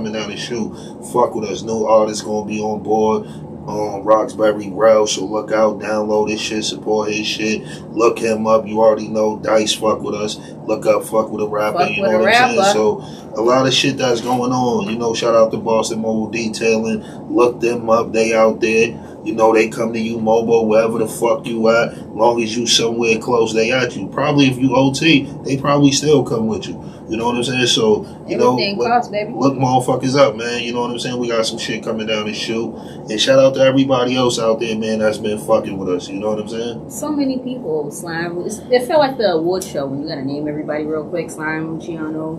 coming down the shoot. Fuck with us. New artists gonna be on board. Roxbury Rel, so look out, download his shit, support his shit, look him up. You already know Dice fuck with us. Look up, fuck with a rapper. Fuck you know what I'm saying? So a lot of shit that's going on. You know, shout out to Boston Mobile Detailing. Look them up. They out there. You know, they come to you mobile, wherever the fuck you at. Long as you somewhere close, they at you. Probably if you OT, they probably still come with you. You know what I'm saying? So, you know, look motherfuckers up, man. You know what I'm saying? We got some shit coming down the shoot. And shout out to everybody else out there, man, that's been fucking with us. You know what I'm saying? So many people, Slime. It felt like the award show when you got to name everybody real quick. Slime, Giano,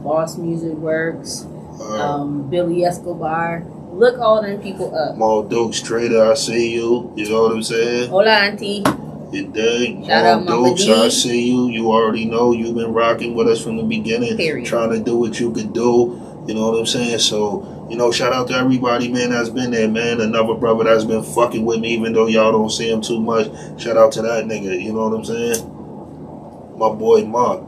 Boss Music Works, Billy Escobar. Look all them people up. Mal Dukes Trader, I see you. You know what I'm saying? Hola, auntie. You dig? Shout out, Mama Dukes, D. I see you. You already know you've been rocking with us from the beginning. Period. Trying to do what you could do. You know what I'm saying? So, you know, shout out to everybody, man, that's been there, man. Another brother that's been fucking with me, even though y'all don't see him too much. Shout out to that nigga. You know what I'm saying? My boy Mark.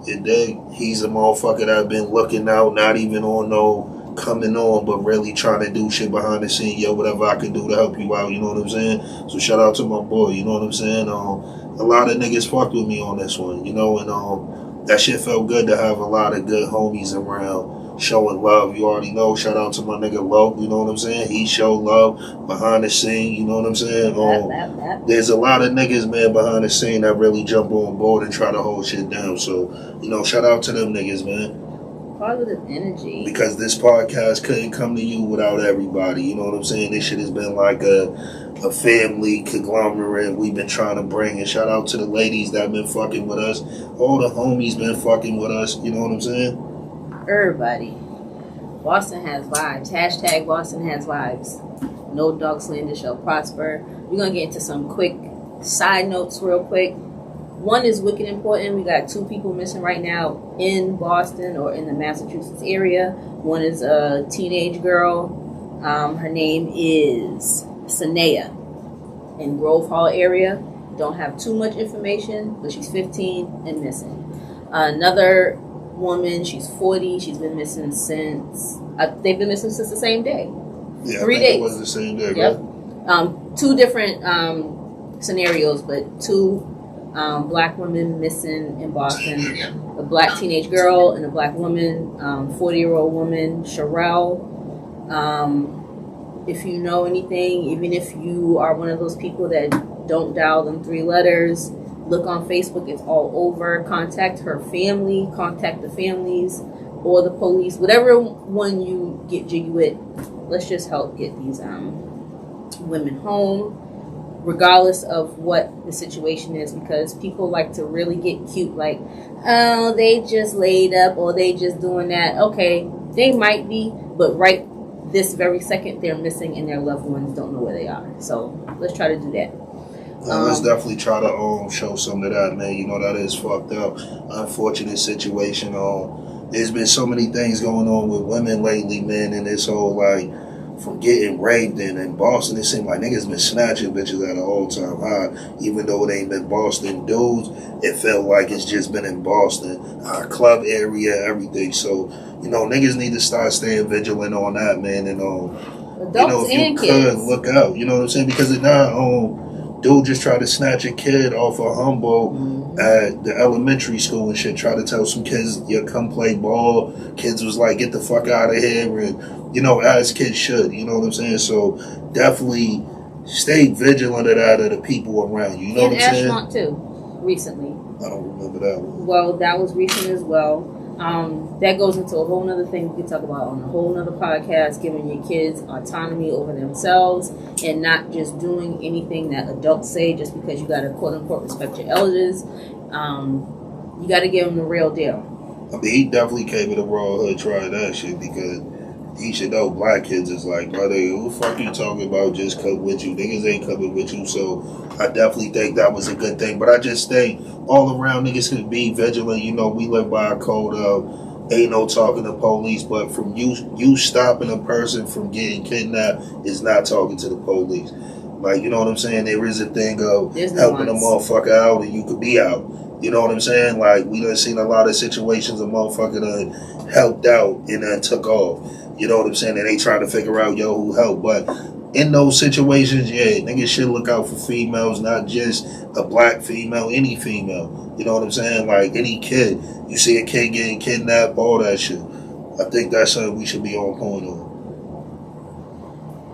You dig? He's a motherfucker that's been looking out, not even on no coming on, but really trying to do shit behind the scene. Yo, whatever I can do to help you out, you know what I'm saying? So shout out to my boy, you know what I'm saying? A lot of niggas fucked with me on this one, you know, and that shit felt good to have a lot of good homies around showing love. You already know. Shout out to my nigga Loke, you know what I'm saying? He showed love behind the scene, you know what I'm saying? There's a lot of niggas, man, behind the scene that really jump on board and try to hold shit down. So, you know, shout out to them niggas, man. Positive energy. Because this podcast couldn't come to you without everybody. You know what I'm saying? This shit has been like a family conglomerate we've been trying to bring. And shout out to the ladies that been fucking with us. All the homies been fucking with us. You know what I'm saying? Everybody. Boston has vibes. Hashtag Boston has vibes. No dog slander shall prosper. We're going to get into some quick side notes real quick. One is wicked important. We got 2 people missing right now in Boston or in the Massachusetts area. One is a teenage girl. Her name is Sanea in Grove Hall area. Don't have too much information, but she's 15 and missing. Another woman, she's 40. She's been missing since, they've been missing since the same day. Yeah, 3 days. It was the same day, yep. Right? 2 different scenarios, but 2 black women missing in Boston. A black teenage girl and a black woman, 40-year-old woman, Sherelle. If you know anything, even if you are one of those people that don't dial them 3 letters, look on Facebook. It's all over. Contact her family. Contact the families or the police. Whatever one you get jiggy with, let's just help get these women home, regardless of what the situation is, because people like to really get cute, like, oh, they just laid up or they just doing that. Okay, they might be, but right this very second they're missing and their loved ones don't know where they are. So let's try to do that. Let's definitely try to show some of that, man. You know, that is fucked up. Unfortunate situation. There's been so many things going on with women lately, man, and this whole, like, from getting raped, and in Boston, it seems like niggas been snatching bitches at an all-time high, even though it ain't been Boston dudes. It felt like it's just been in Boston, our club area, everything. So, you know, niggas need to start staying vigilant on that, man. And adults, you know, if and you kids, could look out. You know what I'm saying? Because it now, dude just tried to snatch a kid off of Humboldt at the elementary school and shit. Try to tell some kids, "Yeah, come play ball." Kids was like, "Get the fuck out of here," and you know, as kids should. You know what I'm saying? So definitely stay vigilant of that, of the people around you. You know what I'm saying? And Ashmont too, recently. I don't remember that one. Well, that was recent as well. That goes into a whole nother thing we could talk about on a whole nother podcast, giving your kids autonomy over themselves and not just doing anything that adults say just because you got to quote unquote respect your elders. You got to give them the real deal. I mean, he definitely came in the raw hood trying that shit, because he should know black kids is like, brother, who the fuck you talking about just come with you? Niggas ain't coming with you. So I definitely think that was a good thing. But I just think all around niggas could be vigilant. You know, we live by a code of ain't no talking to police, but from you stopping a person from getting kidnapped is not talking to the police. Like, you know what I'm saying? There is a thing of helping a motherfucker out and you could be out. You know what I'm saying? Like, we done seen a lot of situations a motherfucker done helped out and then took off. You know what I'm saying? And they try to figure out, yo, who helped. But in those situations, yeah, niggas should look out for females, not just a black female, any female. You know what I'm saying? Like any kid. You see a kid getting kidnapped, all that shit. I think that's something we should be on point on.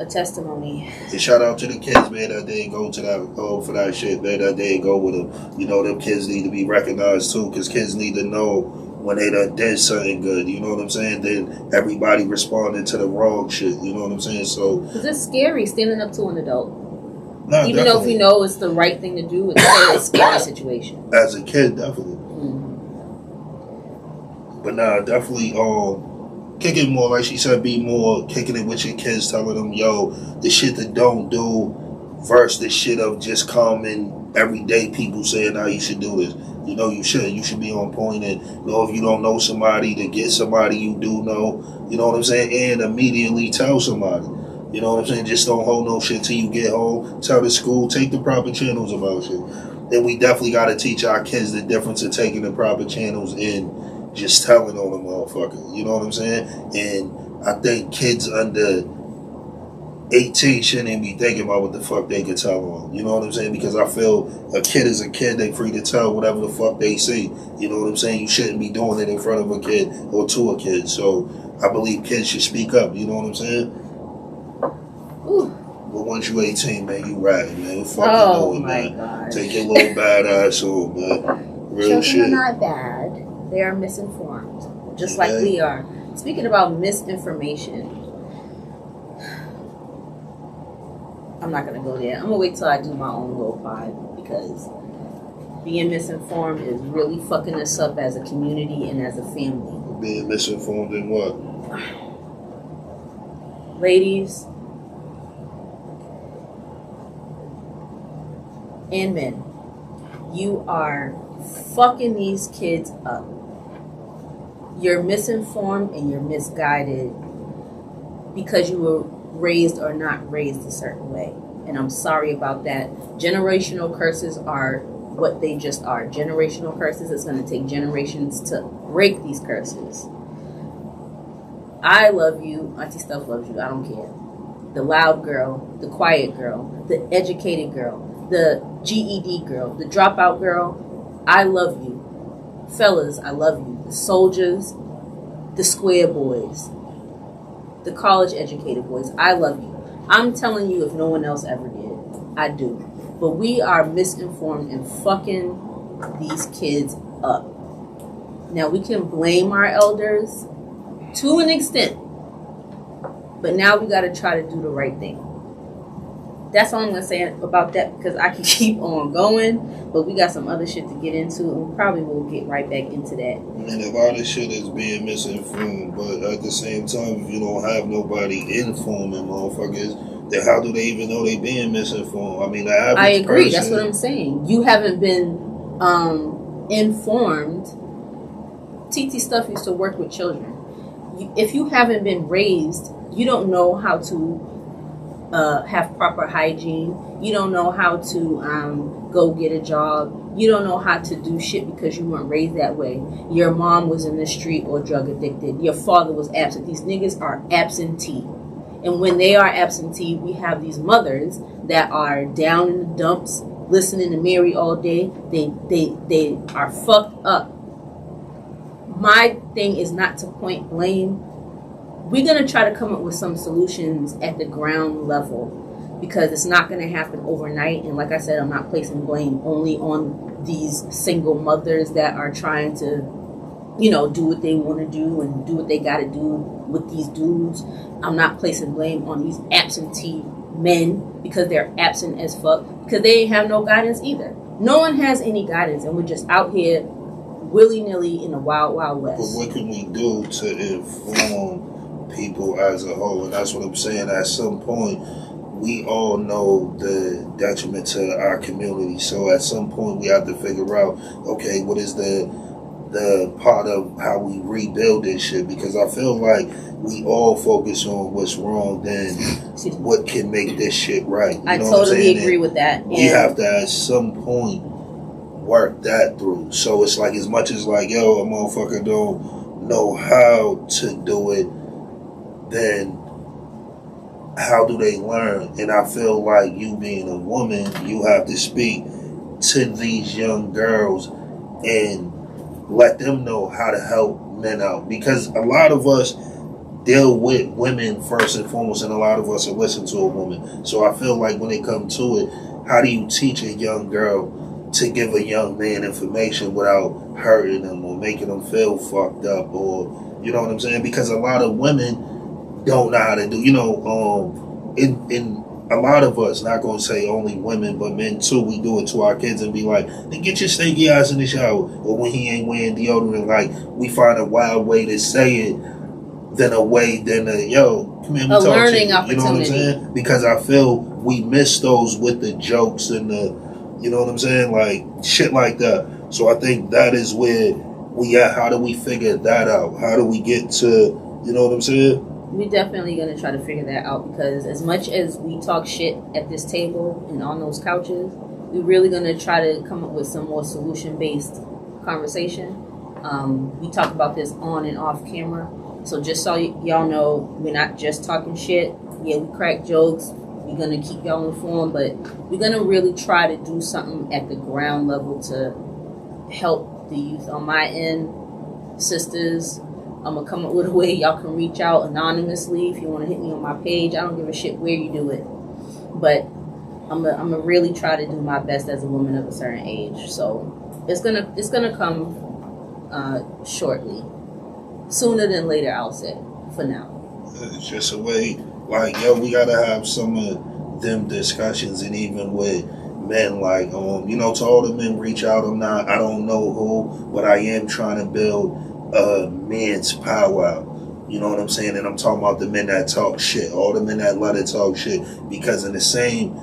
A testimony. And shout out to the kids, man, that they go to that for that shit, man, that they go with them. You know, them kids need to be recognized too, because kids need to know when they done did something good. You know what I'm saying? Then everybody responded to the wrong shit. You know what I'm saying? So because it's scary standing up to an adult. Nah, even though if you know it's the right thing to do, it's still a scary situation. As a kid, definitely. But nah, definitely kick it more, like she said, be more kicking it with your kids, telling them, yo, the shit that don't do versus the shit of just common everyday people saying how you should do this. You know, you should be on point, and know if you don't know somebody, to get somebody you do know, you know what I'm saying, and immediately tell somebody. You know what I'm saying? Just don't hold no shit till you get home. Tell the school, take the proper channels about shit. Then we definitely got to teach our kids the difference of taking the proper channels and just telling on a motherfucker. You know what I'm saying? And I think kids under 18 shouldn't be thinking about what the fuck they can tell on. You know what I'm saying? Because I feel a kid is a kid. They free to tell whatever the fuck they see. You know what I'm saying? You shouldn't be doing it in front of a kid or to a kid. So I believe kids should speak up. You know what I'm saying? Ooh. But once you 18, man, you ratting, man. What fuck you doing, man? Gosh. Take your little bad ass home, man. Real Children shit. are not bad. They are misinformed, just like we are. Speaking about misinformation, I'm not going to go there. I'm going to wait till I do my own little pod, because being misinformed is really fucking us up as a community and as a family. Being misinformed in what? Ladies and men, you are fucking these kids up. You're misinformed and you're misguided because you were raised or not raised a certain way. And I'm sorry about that. Generational curses are what they just are. Generational curses. It's going to take generations to break these curses. I love you. Auntie Stuff loves you. I don't care. The loud girl, the quiet girl, the educated girl, the GED girl, the dropout girl, I love you. Fellas, I love you. The soldiers, the square boys, the college educated boys, I love you. I'm telling you, if no one else ever did, I do. But we are misinformed and fucking these kids up. Now, we can blame our elders to an extent, but now we got to try to do the right thing. That's all I'm going to say about that, because I can keep on going, but we got some other shit to get into, and we probably will get right back into that. And a lot of shit is being misinformed, but at the same time, if you don't have nobody informing motherfuckers, then how do they even know they being misinformed? I mean, the average I agree. person, That's what I'm saying. You haven't been informed. TT Stuff used to work with children. If you haven't been raised, you don't know how to have proper hygiene. You don't know how to go get a job. You don't know how to do shit because you weren't raised that way. Your mom was in the street or drug addicted. Your father was absent. These niggas are absentee. And when they are absentee, we have these mothers that are down in the dumps, listening to Mary all day. They are fucked up. My thing is not to point blame. We're going to try to come up with some solutions at the ground level, because it's not going to happen overnight. And like I said, I'm not placing blame only on these single mothers that are trying to, you know, do what they want to do and do what they got to do with these dudes. I'm not placing blame on these absentee men because they're absent as fuck, because they ain't have no guidance either. No one has any guidance, and we're just out here willy-nilly in the wild, wild west. But what can we do to inform people as a whole? And that's what I'm saying. At some point, we all know the detriment to our community. So at some point, we have to figure out, okay, what is the part of how we rebuild this shit? Because I feel like we all focus on what's wrong than what can make this shit right. I totally agree with that. We have to at some point work that through. So it's like, as much as like, yo, a motherfucker don't know how to do it, then how do they learn? And I feel like you being a woman, you have to speak to these young girls and let them know how to help men out. Because a lot of us deal with women first and foremost, and a lot of us are listening to a woman. So I feel like when it comes to it, how do you teach a young girl to give a young man information without hurting them or making them feel fucked up, or you know what I'm saying? Because a lot of women don't know how to do, in a lot of us, not going to say only women, but men too, we do it to our kids and be like, then get your stinky ass in the shower. Or when he ain't wearing deodorant, like, we find a wild way to say it than a way than a, yo, come here, a learning opportunity. You know what I'm saying? Because I feel we miss those with the jokes and the, you know what I'm saying? Like, shit like that. So I think that is where we at. How do we figure that out? How do we get to, you know what I'm saying? We're definitely going to try to figure that out, because as much as we talk shit at this table and on those couches, we're really going to try to come up with some more solution-based conversation. We talk about this on and off camera. So just so y'all know, we're not just talking shit. Yeah, we crack jokes. We're going to keep y'all informed, but we're going to really try to do something at the ground level to help the youth. On my end, sisters, I'm going to come up with a way y'all can reach out anonymously if you want to hit me on my page. I don't give a shit where you do it. But I'm going to really try to do my best as a woman of a certain age. So it's gonna come shortly. Sooner than later, I'll say, for now. It's just a way, like, yo, we got to have some of them discussions, and even with men, like, to all the men, reach out. I don't know who, but I am trying to build a men's powwow. You know what I'm saying? And I'm talking about the men that talk shit, all the men that let it talk shit, because in the same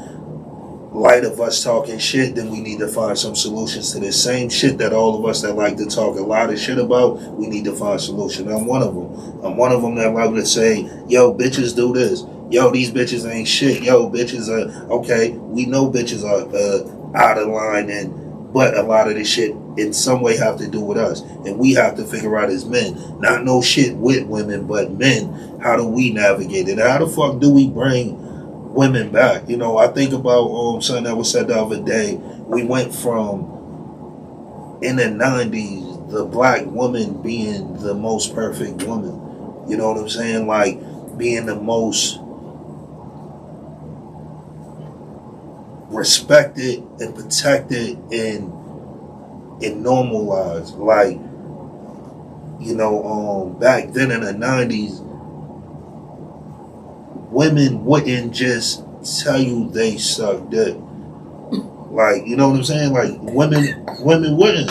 light of us talking shit, then we need to find some solutions to this same shit that all of us that like to talk a lot of shit about, we need to find a solution. I'm one of them. I'm one of them that like to say, yo, bitches do this. Yo, these bitches ain't shit. Yo, bitches are, okay, we know bitches are out of line, but a lot of this shit in some way have to do with us. And we have to figure out as men, not no shit with women, but men, how do we navigate it? How the fuck do we bring women back? I think about something that was said the other day. We went from, in the 90s, the black woman being the most perfect woman. You know what I'm saying? Like, being the most respected and protected and normalized. Like, back then in the 90s, women wouldn't just tell you they suck dick. Like, you know what I'm saying? Like, women wouldn't.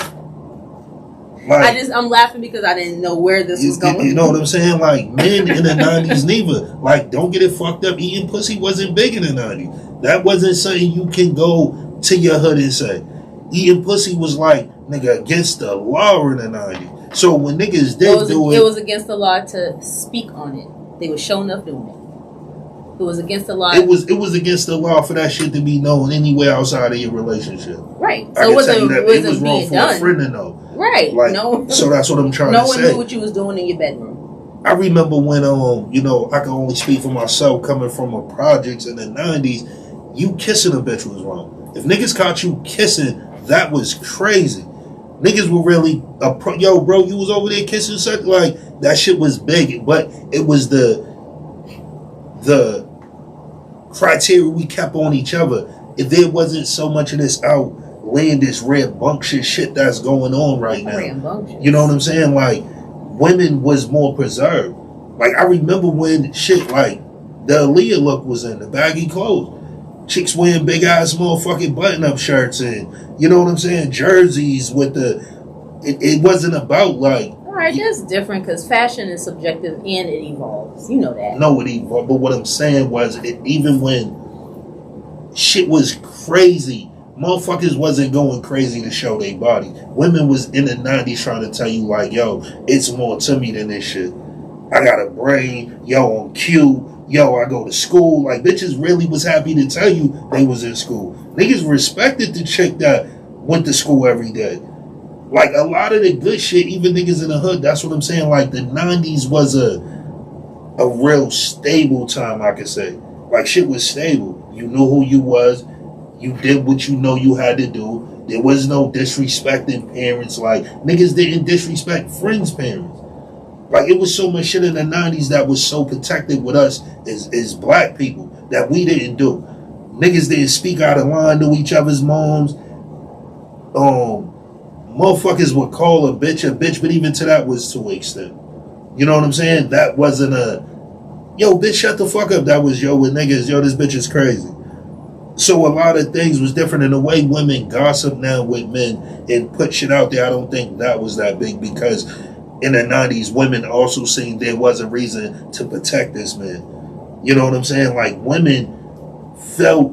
Like, I'm laughing because I didn't know where this was going. You know what I'm saying? Like, men in the 90s neither. Like, don't get it fucked up. Eating pussy wasn't big in the 90s. That wasn't something you can go to your hood and say. Eating pussy was like, nigga, against the law in the 90s. So when niggas did do it... It was against the law to speak on it. They were showing up doing it. It was against the law. It was against the law for that shit to be known anywhere outside of your relationship. Right. So it wasn't wrong for a friend to know. Right. Like, no. So that's what I'm trying to say. No one knew what you was doing in your bedroom. I remember when, I can only speak for myself, coming from a projects in the 90s, you kissing a bitch was wrong. If niggas caught you kissing, that was crazy. Niggas were really, yo, bro, you was over there kissing such, like, that shit was big. But it was the criteria we kept on each other. If there wasn't so much of this outlandish rambunctious shit that's going on right now, you know what I'm saying? Like, women was more preserved. Like, I remember when shit like the Aaliyah look was in, the baggy clothes, chicks wearing big ass motherfucking button up shirts and, you know what I'm saying, jerseys with it wasn't about like. Alright, that's different because fashion is subjective and it evolves. You know that. No, it evolved. But what I'm saying was, even when shit was crazy, motherfuckers wasn't going crazy to show their body. Women was in the 90s trying to tell you, like, yo, it's more to me than this shit. I got a brain, yo, on cue, yo, I go to school. Like, bitches really was happy to tell you they was in school. Niggas respected the chick that went to school every day. Like, a lot of the good shit, even niggas in the hood, that's what I'm saying. Like, the 90s was a real stable time, I could say. Like, shit was stable. You knew who you was. You did what you know you had to do. There was no disrespecting parents. Like, niggas didn't disrespect friends' parents. Like, it was so much shit in the 90s that was so protected with us as black people that we didn't do. Niggas didn't speak out of line to each other's moms. Motherfuckers would call a bitch, but even to that was to an extent. You know what I'm saying? That wasn't a, yo, bitch, shut the fuck up. That was, yo, with niggas, yo, this bitch is crazy. So a lot of things was different in the way women gossip now with men and put shit out there. I don't think that was that big because in the 90s, women also seen there was a reason to protect this man. You know what I'm saying? Like, women felt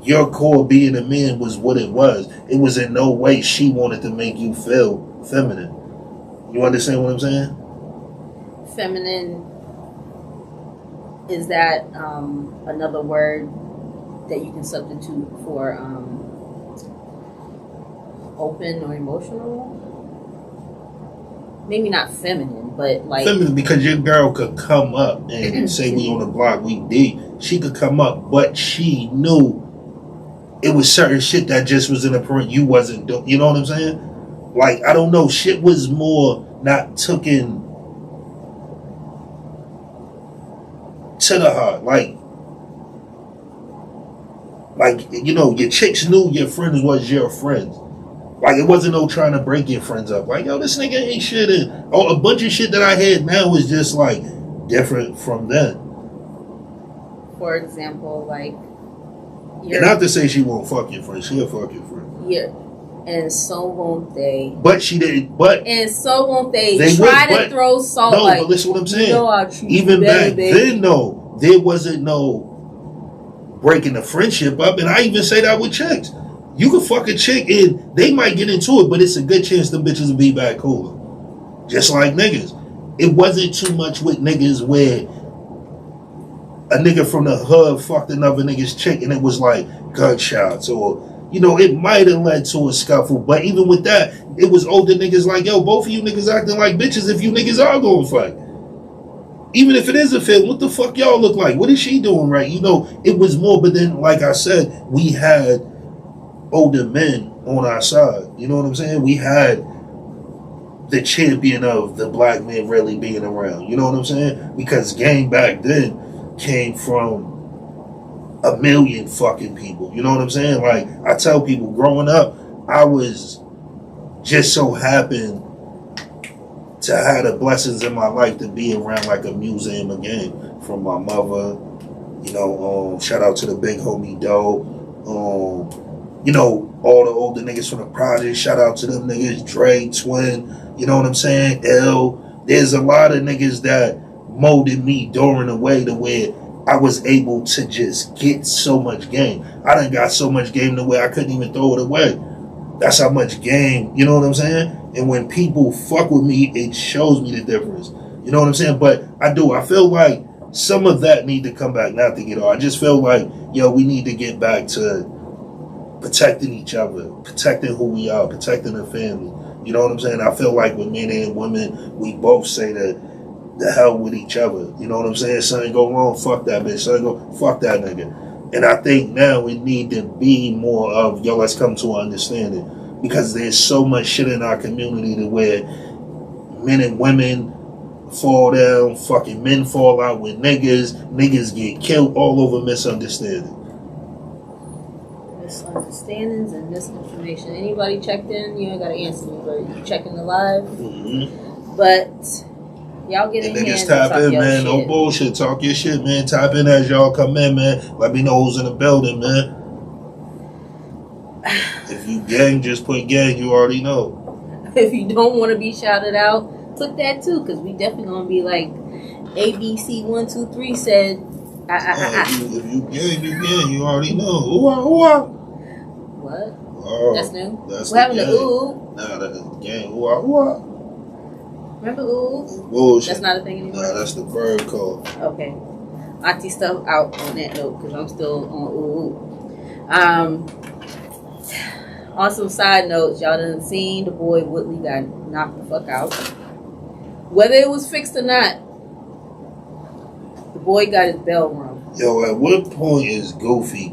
your core being a man was what it was. It was in no way she wanted to make you feel feminine. You understand what I'm saying? Feminine, is that another word that you can substitute for open or emotional? Maybe not feminine, but like feminine, because your girl could come up and say we on the block, we deep. She could come up, but she knew it was certain shit that just was in the parent you wasn't doing. You know what I'm saying? Like, I don't know, shit was more not taken to the heart. Like, you know, your chicks knew your friends was your friends. Like, it wasn't no trying to break your friends up. Like, yo, this nigga ain't shit. And a bunch of shit that I had now is just, like, different from then. For example, like... And not to say she won't fuck your friend. She'll fuck your friend. Yeah. And so won't they. But she didn't. But and so won't they try to throw salt. No, like, but listen what I'm saying. You know I'll treat even you better, back then, no, there wasn't no breaking the friendship up. And I even say that with chicks. You can fuck a chick and they might get into it, but it's a good chance the bitches will be back cooler. Just like niggas. It wasn't too much with niggas where a nigga from the hood fucked another nigga's chick and it was like gunshots or, you know, it might have led to a scuffle. But even with that, it was older niggas like, yo, both of you niggas acting like bitches if you niggas are going to fight. Even if it is a film, what the fuck y'all look like? What is she doing right? You know, it was more, but then, like I said, we had older men on our side. You know what I'm saying? We had the champion of the black man really being around. You know what I'm saying? Because game back then came from a million fucking people. You know what I'm saying? Like, I tell people, growing up, I was just so happened to have the blessings in my life to be around like a museum again from my mother. You know, shout out to the big homie Doe. You know, all the older niggas from the project, shout out to them niggas, Dre, Twin, you know what I'm saying, L. There's a lot of niggas that molded me during the way to where I was able to just get so much game. I done got so much game to where I couldn't even throw it away. That's how much game, you know what I'm saying? And when people fuck with me, it shows me the difference. You know what I'm saying? But I feel like some of that need to come back, not to get all. I just feel like, yo, we need to get back to protecting each other, protecting who we are, protecting the family. You know what I'm saying? I feel like with men and women, we both say that the hell with each other. You know what I'm saying? Something go wrong, fuck that bitch. Something go, fuck that nigga. And I think now we need to be more of, yo, let's come to an understanding. Because there's so much shit in our community to where men and women fall down, fucking men fall out with niggas get killed all over misunderstanding. Misunderstandings and misinformation. Anybody checked in? You ain't gotta answer me, but you checking the live. Mm-hmm. But y'all get in here and tap in, man. Shit. No bullshit. Talk your shit, man. Tap in as y'all come in, man. Let me know who's in the building, man. If you gang, just put gang. You already know. If you don't want to be shouted out, put that too, because we definitely gonna be like ABC 1 2 3 said. If you gang, you gang. You already know. Ooh. What? Oh, that's new. That's what happened to ooh? Nah, that's gang. Ooh. Remember ooh? Bullshit. That's not a thing anymore. Nah, that's the bird call. Okay. Auntie stuff out on that note because I'm still on ooh. On some side notes, y'all done seen the boy Woodley got knocked the fuck out. Whether it was fixed or not, The boy got his bell rung. Yo, at what point is goofy?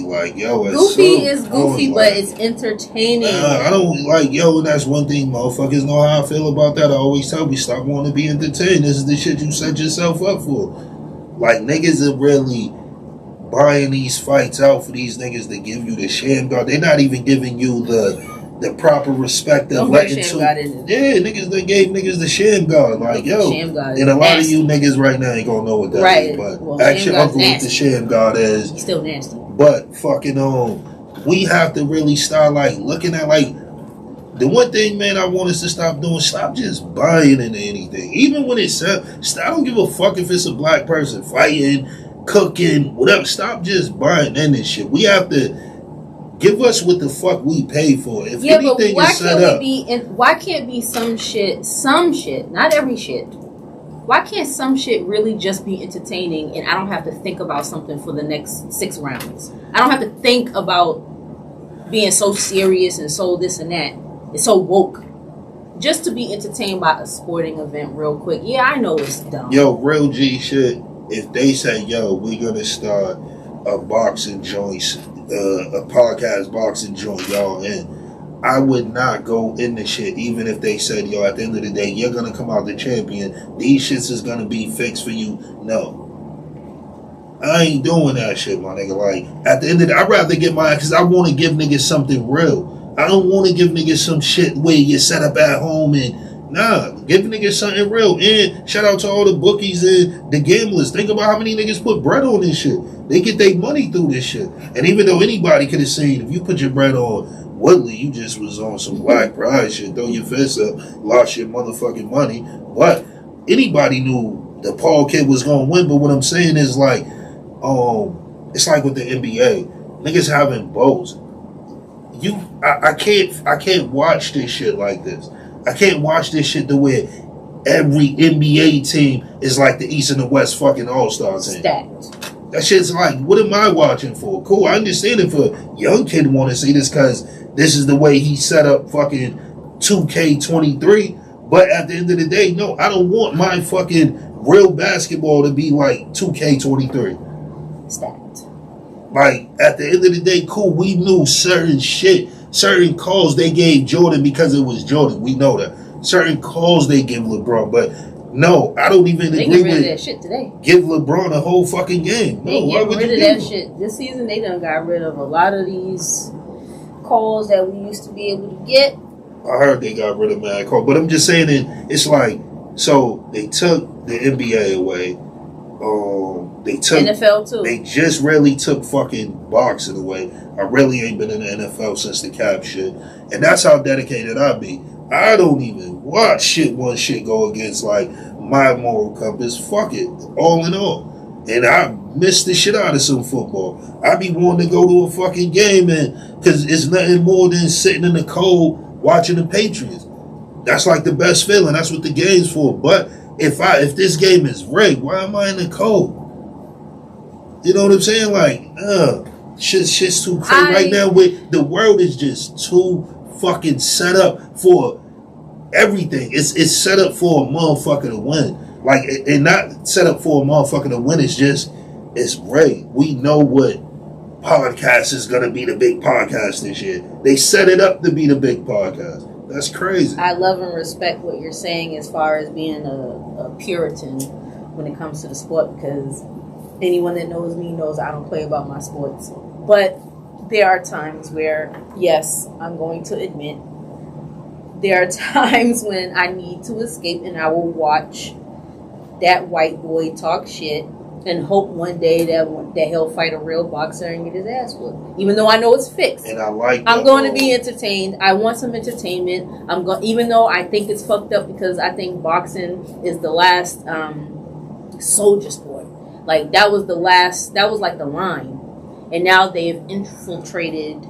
Like, yo, at goofy is some goofy, point, but like, it's entertaining. I don't like, yo, and that's one thing motherfuckers know how I feel about that. I always tell me, stop wanting to be entertained. This is the shit you set yourself up for. Like, niggas are really buying these fights out for these niggas to give you the sham guard. They're not even giving you the proper respect of letting two. Yeah, niggas that gave niggas the sham guard. Like, yo, and a lot of you niggas right now ain't gonna know what that is. But ask your uncle what the sham guard is. He's still nasty. But fucking we have to really start like looking at like the one thing, man, I want us to stop doing. Stop just buying into anything, even when it's. I don't give a fuck if it's a black person fighting, cooking, whatever. Stop just buying in this shit. We have to give us what the fuck we pay for. If anything is set up, why can't be some shit, not every shit. Why can't some shit really just be entertaining and I don't have to think about something for the next 6 rounds? I don't have to think about being so serious and so this and that. It's so woke. Just to be entertained by a sporting event real quick. Yeah, I know it's dumb. Yo, real G shit. If they say, yo, we're going to start a boxing joint, a podcast boxing joint, y'all, and I would not go in the shit, even if they said, yo, at the end of the day, you're going to come out the champion. These shits is going to be fixed for you. No. I ain't doing that shit, my nigga. Like, at the end of the day, I'd rather get my, because I want to give niggas something real. I don't want to give niggas some shit where you set up at home and, nah, give niggas something real. And shout out to all the bookies and the gamblers. Think about how many niggas put bread on this shit. They get their money through this shit. And even though anybody could have seen, if you put your bread on Woodley, you just was on some black pride shit. Throw your fist up, lost your motherfucking money. But anybody knew the Paul kid was going to win. But what I'm saying is like, it's like with the NBA. Niggas having bows. I can't watch this shit like this. I can't watch this shit the way every NBA team is like the East and the West fucking All-Star team. Stacked. That shit's like, what am I watching for? Cool, I understand it for young kid want to see this because this is the way he set up fucking 2K23. But at the end of the day, no, I don't want my fucking real basketball to be like 2K23. Stacked. Like, at the end of the day, cool, we knew certain shit, certain calls they gave Jordan because it was Jordan. We know that. Certain calls they give LeBron, but no, I don't even agree with. They get rid of that shit today. Give LeBron a whole fucking game. No, why would you get rid of that shit? This season, they done got rid of a lot of these calls that we used to be able to get. I heard they got rid of mad call, but I'm just saying it's like, so they took the NBA away. They took NFL too. They just really took fucking boxing away. I really ain't been in the NFL since the cap shit, and that's how dedicated I be. I don't even watch one shit go against like my moral compass. Fuck it, all in all. And I miss the shit out of some football. I be wanting to go to a fucking game, and because it's nothing more than sitting in the cold watching the Patriots. That's like the best feeling. That's what the game's for. But if this game is rigged, why am I in the cold? You know what I'm saying? Like, shit's too crazy right now. With the world is just too fucking set up for everything. It's set up for a motherfucker to win. Like, and not set up for a motherfucker to win. It's rigged. We know what podcast is gonna be the big podcast this year. They set it up to be the big podcast. That's crazy. I love and respect what you're saying as far as being a Puritan when it comes to the sport, because anyone that knows me knows I don't play about my sports. But there are times where, yes, I'm going to admit, there are times when I need to escape and I will watch that white boy talk shit and hope one day that he'll fight a real boxer and get his ass whooped. Even though I know it's fixed. And I'm going to be entertained. I want some entertainment. Even though I think it's fucked up because I think boxing is the last soldier sport. Like, that was like the line. And now they've infiltrated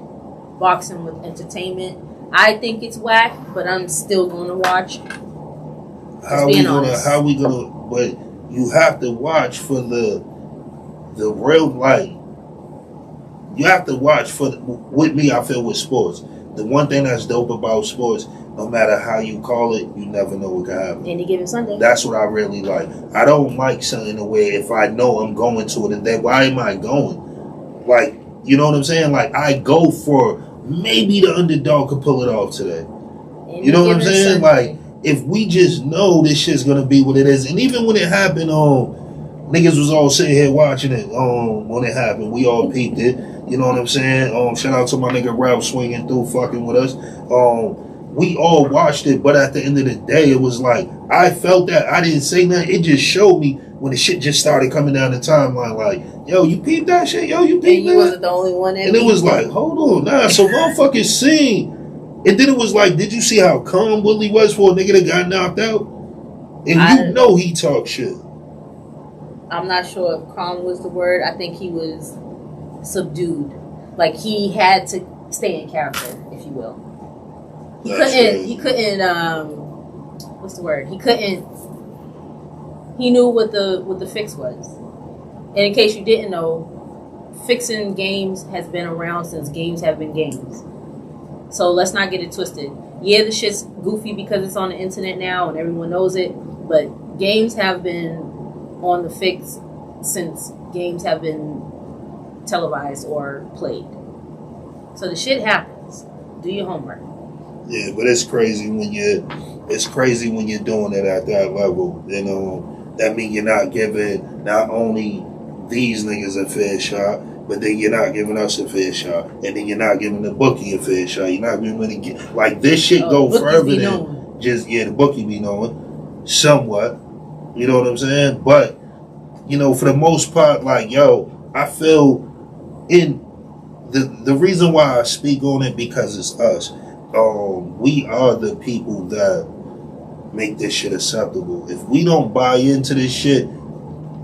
boxing with entertainment. I think it's whack, but I'm still going to watch. How we gonna, but you have to watch for the real light. You have to watch with me, I feel, with sports. The one thing that's dope about sports, no matter how you call it, you never know what can happen. Any given Sunday. That's what I really like. I don't like something where if I know I'm going to it, and then why am I going? Like, you know what I'm saying? Like, I go for maybe the underdog could pull it off today. You know what I'm saying? Like, if we just know this shit's gonna be what it is, and even when it happened, niggas was all sitting here watching it. When it happened, we all peeped it. You know what I'm saying? Shout out to my nigga Ralph swinging through, fucking with us. We all watched it, but at the end of the day, it was like I felt that I didn't say nothing. It just showed me when the shit just started coming down the timeline. Like, yo, you peeped that shit? Yo, you peeped that? And you wasn't the only one. And it was like, hold on, nah. So motherfuckers seen. And then it was like, did you see how calm Woodley was for a nigga that got knocked out? And you know he talked shit. I'm not sure if calm was the word. I think he was subdued. Like, he had to stay in character, if you will. He couldn't, what's the word? He knew what the fix was. And in case you didn't know, fixing games has been around since games have been games. So let's not get it twisted. Yeah, the shit's goofy because it's on the internet now and everyone knows it, but games have been on the fix since games have been televised or played. So the shit happens. Do your homework. Yeah, but it's crazy when you're doing it at that level. You know, that means you're not giving not only these niggas a fair shot, but then you're not giving us a fair shot, and then you're not giving the bookie a fair shot. You're not giving any, like, this shit go further than just the bookie be knowing somewhat. You know what I'm saying? But you know, for the most part, like, yo, I feel in the reason why I speak on it because it's us. We are the people that make this shit acceptable. If we don't buy into this shit,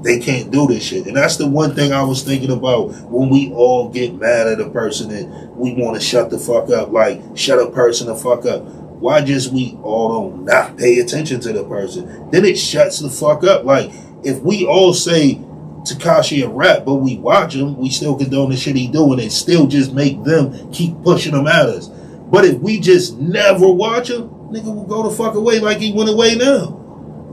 they can't do this shit. And that's the one thing I was thinking about when we all get mad at a person and we want to shut the fuck up. Like, shut a person the fuck up. Why just we all don't not pay attention to the person? Then it shuts the fuck up. Like, if we all say Tekashi a rap, but we watch him, we still condone the shit he doing and still just make them keep pushing him at us. But if we just never watch him, nigga will go the fuck away like he went away now.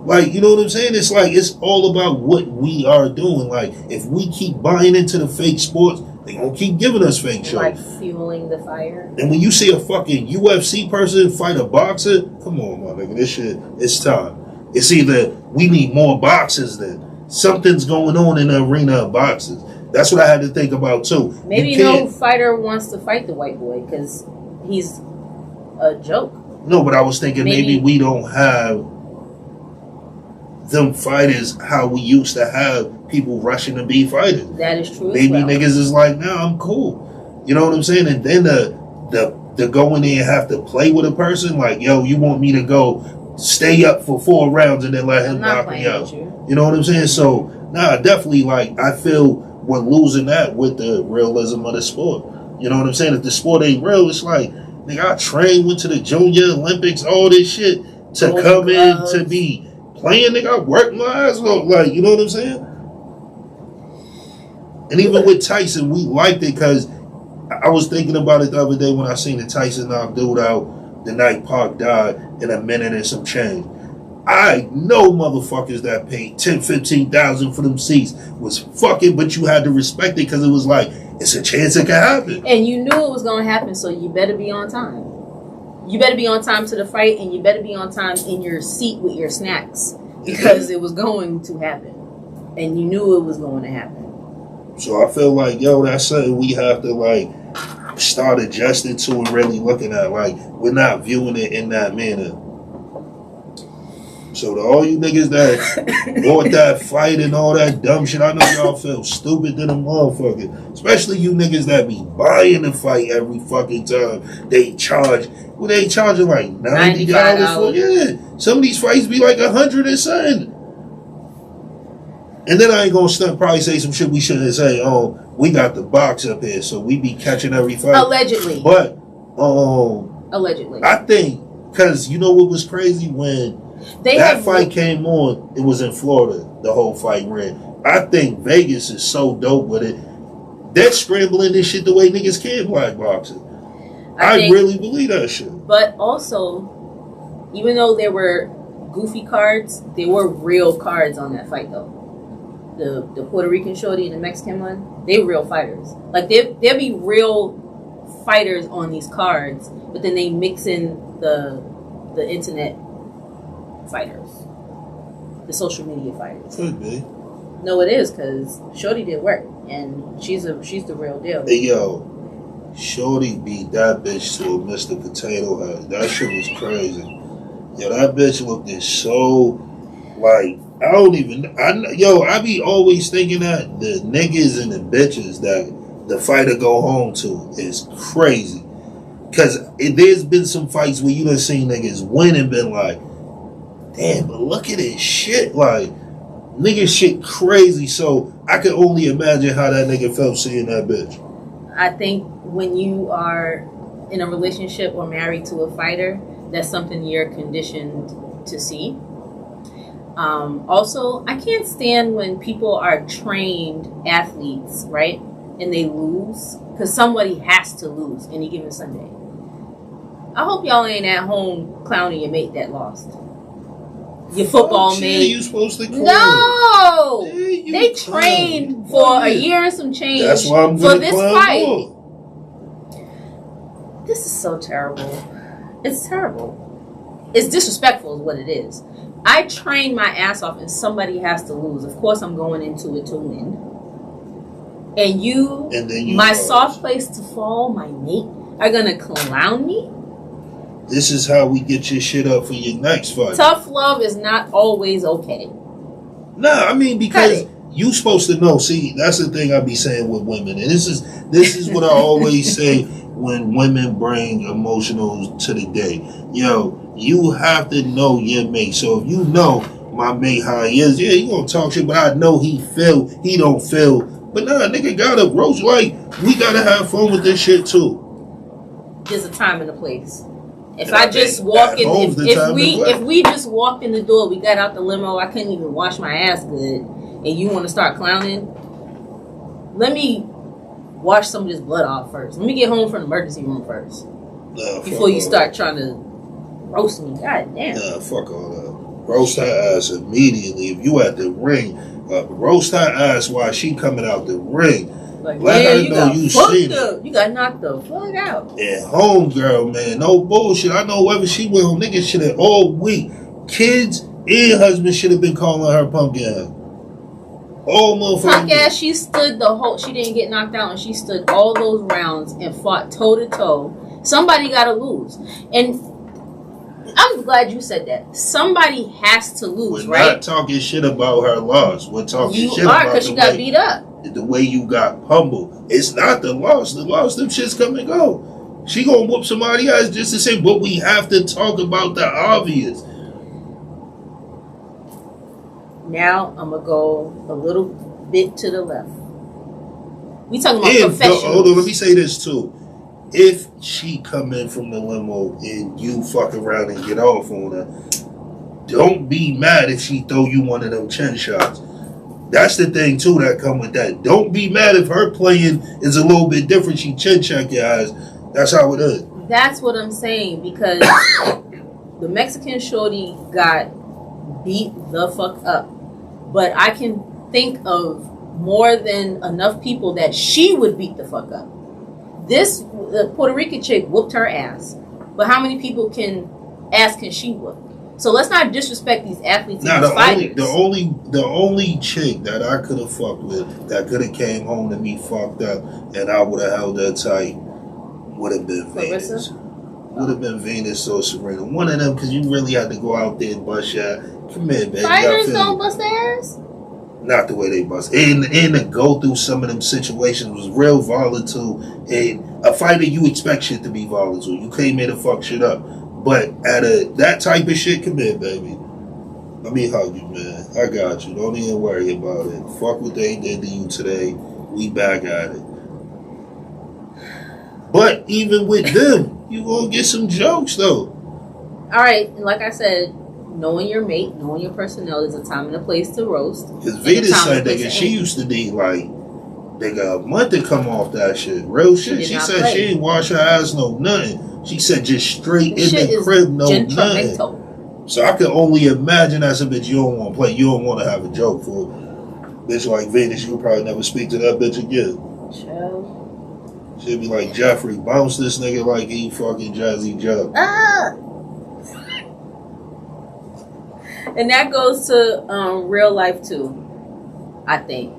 Like, you know what I'm saying? It's like, it's all about what we are doing. Like, if we keep buying into the fake sports, they gonna keep giving us fake shows. Like fueling the fire. And when you see a fucking UFC person fight a boxer, come on, my nigga, this shit, it's time. It's either we need more boxers than something's going on in the arena of boxers. That's what I had to think about too. Maybe no fighter wants to fight the white boy because he's a joke. No, but I was thinking maybe we don't have them fighters how we used to have people rushing to be fighters. That is true. Maybe niggas is like, nah, I'm cool. You know what I'm saying? And then the go in there and have to play with a person, like, yo, you want me to go stay up for 4 rounds and then let him knock me out. You know what I'm saying? So, nah, definitely, like, I feel we're losing that with the realism of the sport. You know what I'm saying? If the sport ain't real, it's like, nigga, I trained, went to the Junior Olympics, all this shit to come in to be playing, nigga. I worked my ass off, like, you know what I'm saying? And even with Tyson, we liked it because I was thinking about it the other day when I seen the Tyson knock dude out the night Pac died in a minute and some change. I know motherfuckers that paid $10,000-$15,000 for them seats was fucking, but you had to respect it because it was like, it's a chance it could happen. And you knew it was going to happen, so you better be on time. You better be on time to the fight, and you better be on time in your seat with your snacks because it was going to happen. And you knew it was going to happen. So I feel like, yo, that's something we have to, like, start adjusting to and really looking at. Like, we're not viewing it in that manner. So to all you niggas that bought that fight and all that dumb shit, I know y'all feel stupid than a motherfucker. Especially you niggas that be buying the fight every fucking time. They charge, well, they charging like $90 for, yeah. Some of these fights be like $100 and something. And then I ain't gonna stunt, probably say some shit we shouldn't say. Oh, we got the box up here, so we be catching every fight. Allegedly. But, allegedly. I think, because you know what was crazy when that fight came on, it was in Florida, the whole fight ran. I think Vegas is so dope with it. They're scrambling this shit the way niggas can black boxing. I really believe that shit. But also, Even though there were goofy cards, there were real cards on that fight though. The Puerto Rican shorty and the Mexican one, they real fighters. Like there be real fighters on these cards, but then they mix in the internet fighters, the social media fighters. Could be. No, it is, because Shorty did work, and she's the real deal. Hey yo, Shorty beat that bitch to a Mr. Potato Head. That shit was crazy. Yo, that bitch looked so like I be always thinking that the niggas and the bitches that the fighter go home to is crazy. Cause there's been some fights where you done seen niggas win and been like, damn, but look at this shit. Like, nigga shit crazy. So I can only imagine how that nigga felt seeing that bitch. I think when you are in a relationship or married to a fighter, that's something you're conditioned to see. Also, I can't stand when people are trained athletes, right? And they lose because somebody has to lose any given Sunday. I hope y'all ain't at home clowning your mate that lost. Your football mate. You supposed to clown. No! They trained for a year and some change. That's why I'm for this fight. More. This is so terrible. It's terrible. It's disrespectful is what it is. I train my ass off and somebody has to lose. Of course I'm going into it to win. And then my soft place to fall, my mate, are going to clown me? This is how we get your shit up for your next fight. Tough love is not always okay. Nah, I mean, because you supposed to know. See, that's the thing I be saying with women. And this is what I always say when women bring emotionals to the day. Yo, you have to know your mate. So if you know my mate how he is, yeah, you gonna talk shit, but I know he don't feel. But nah, nigga gotta roast, like, we gotta have fun with this shit too. There's a time and a place. If I just walk in, if we just walked in the door, we got out the limo, I couldn't even wash my ass good, and you want to start clowning, let me wash some of this blood off first. Let me get home from the emergency room first. Before you start trying to roast me. God damn. Nah, fuck all that. Roast her ass immediately. If you at the ring, roast her ass while she coming out the ring. Like, let her know you seen it. You got knocked the fuck out. And homegirl, man, no bullshit. I know whether she went home, niggas should have all week. Kids and husband should have been calling her pumpkin ass. Oh, motherfucker. Punk ass, she didn't get knocked out, and she stood all those rounds and fought toe to toe. Somebody got to lose. And I'm glad you said that. Somebody has to lose, right? We're not talking shit about her loss. We're talking shit about because she got beat up. The way you got humbled. It's not the loss. The loss, them shits come and go. She gonna whoop somebody else just the same, but we have to talk about the obvious. Now I'm gonna go a little bit to the left. We talking about professionals. Hold on, let me say this too. If she come in from the limo and you fuck around and get off on her, don't be mad if she throw you one of them chin shots. That's the thing too that come with that. Don't be mad if her playing is a little bit different. She chin check your eyes. That's how it is. That's what I'm saying, because the Mexican shorty got beat the fuck up. But I can think of more than enough people that she would beat the fuck up. The Puerto Rican chick whooped her ass. But how many people can she whoop? So let's not disrespect these athletes and these fighters. The only chick that I could have fucked with, that could have came home to me fucked up, and I would have held her tight, would have been Venus. Would have been Venus or Serena. One of them, because you really had to go out there and bust your ass. Come here, baby. Fighters don't bust their ass? Not the way they bust. And to go through some of them situations was real volatile. And a fighter, you expect shit to be volatile. You came here to fuck shit up. But that type of shit, come here, baby. Let me hug you, man. I got you. Don't even worry about it. Fuck what they did to you today. We back at it. But even with them, you gonna get some jokes, though. All right. Like I said, knowing your mate, knowing your personnel, there's a time and a place to roast. Because Venus said, nigga, she used to need, like, nigga, a month to come off that shit. Real shit. She said she ain't wash her ass, no nothing. She said just straight in the crib, no nothing. So I can only imagine that's a bitch you don't want to play. You don't want to have a joke for. Bitch like Venus, you probably never speak to that bitch again. Chill. She'd be like, Jeffrey, bounce this nigga like he fucking Jazzy Joe. Ah! And that goes to real life too, I think.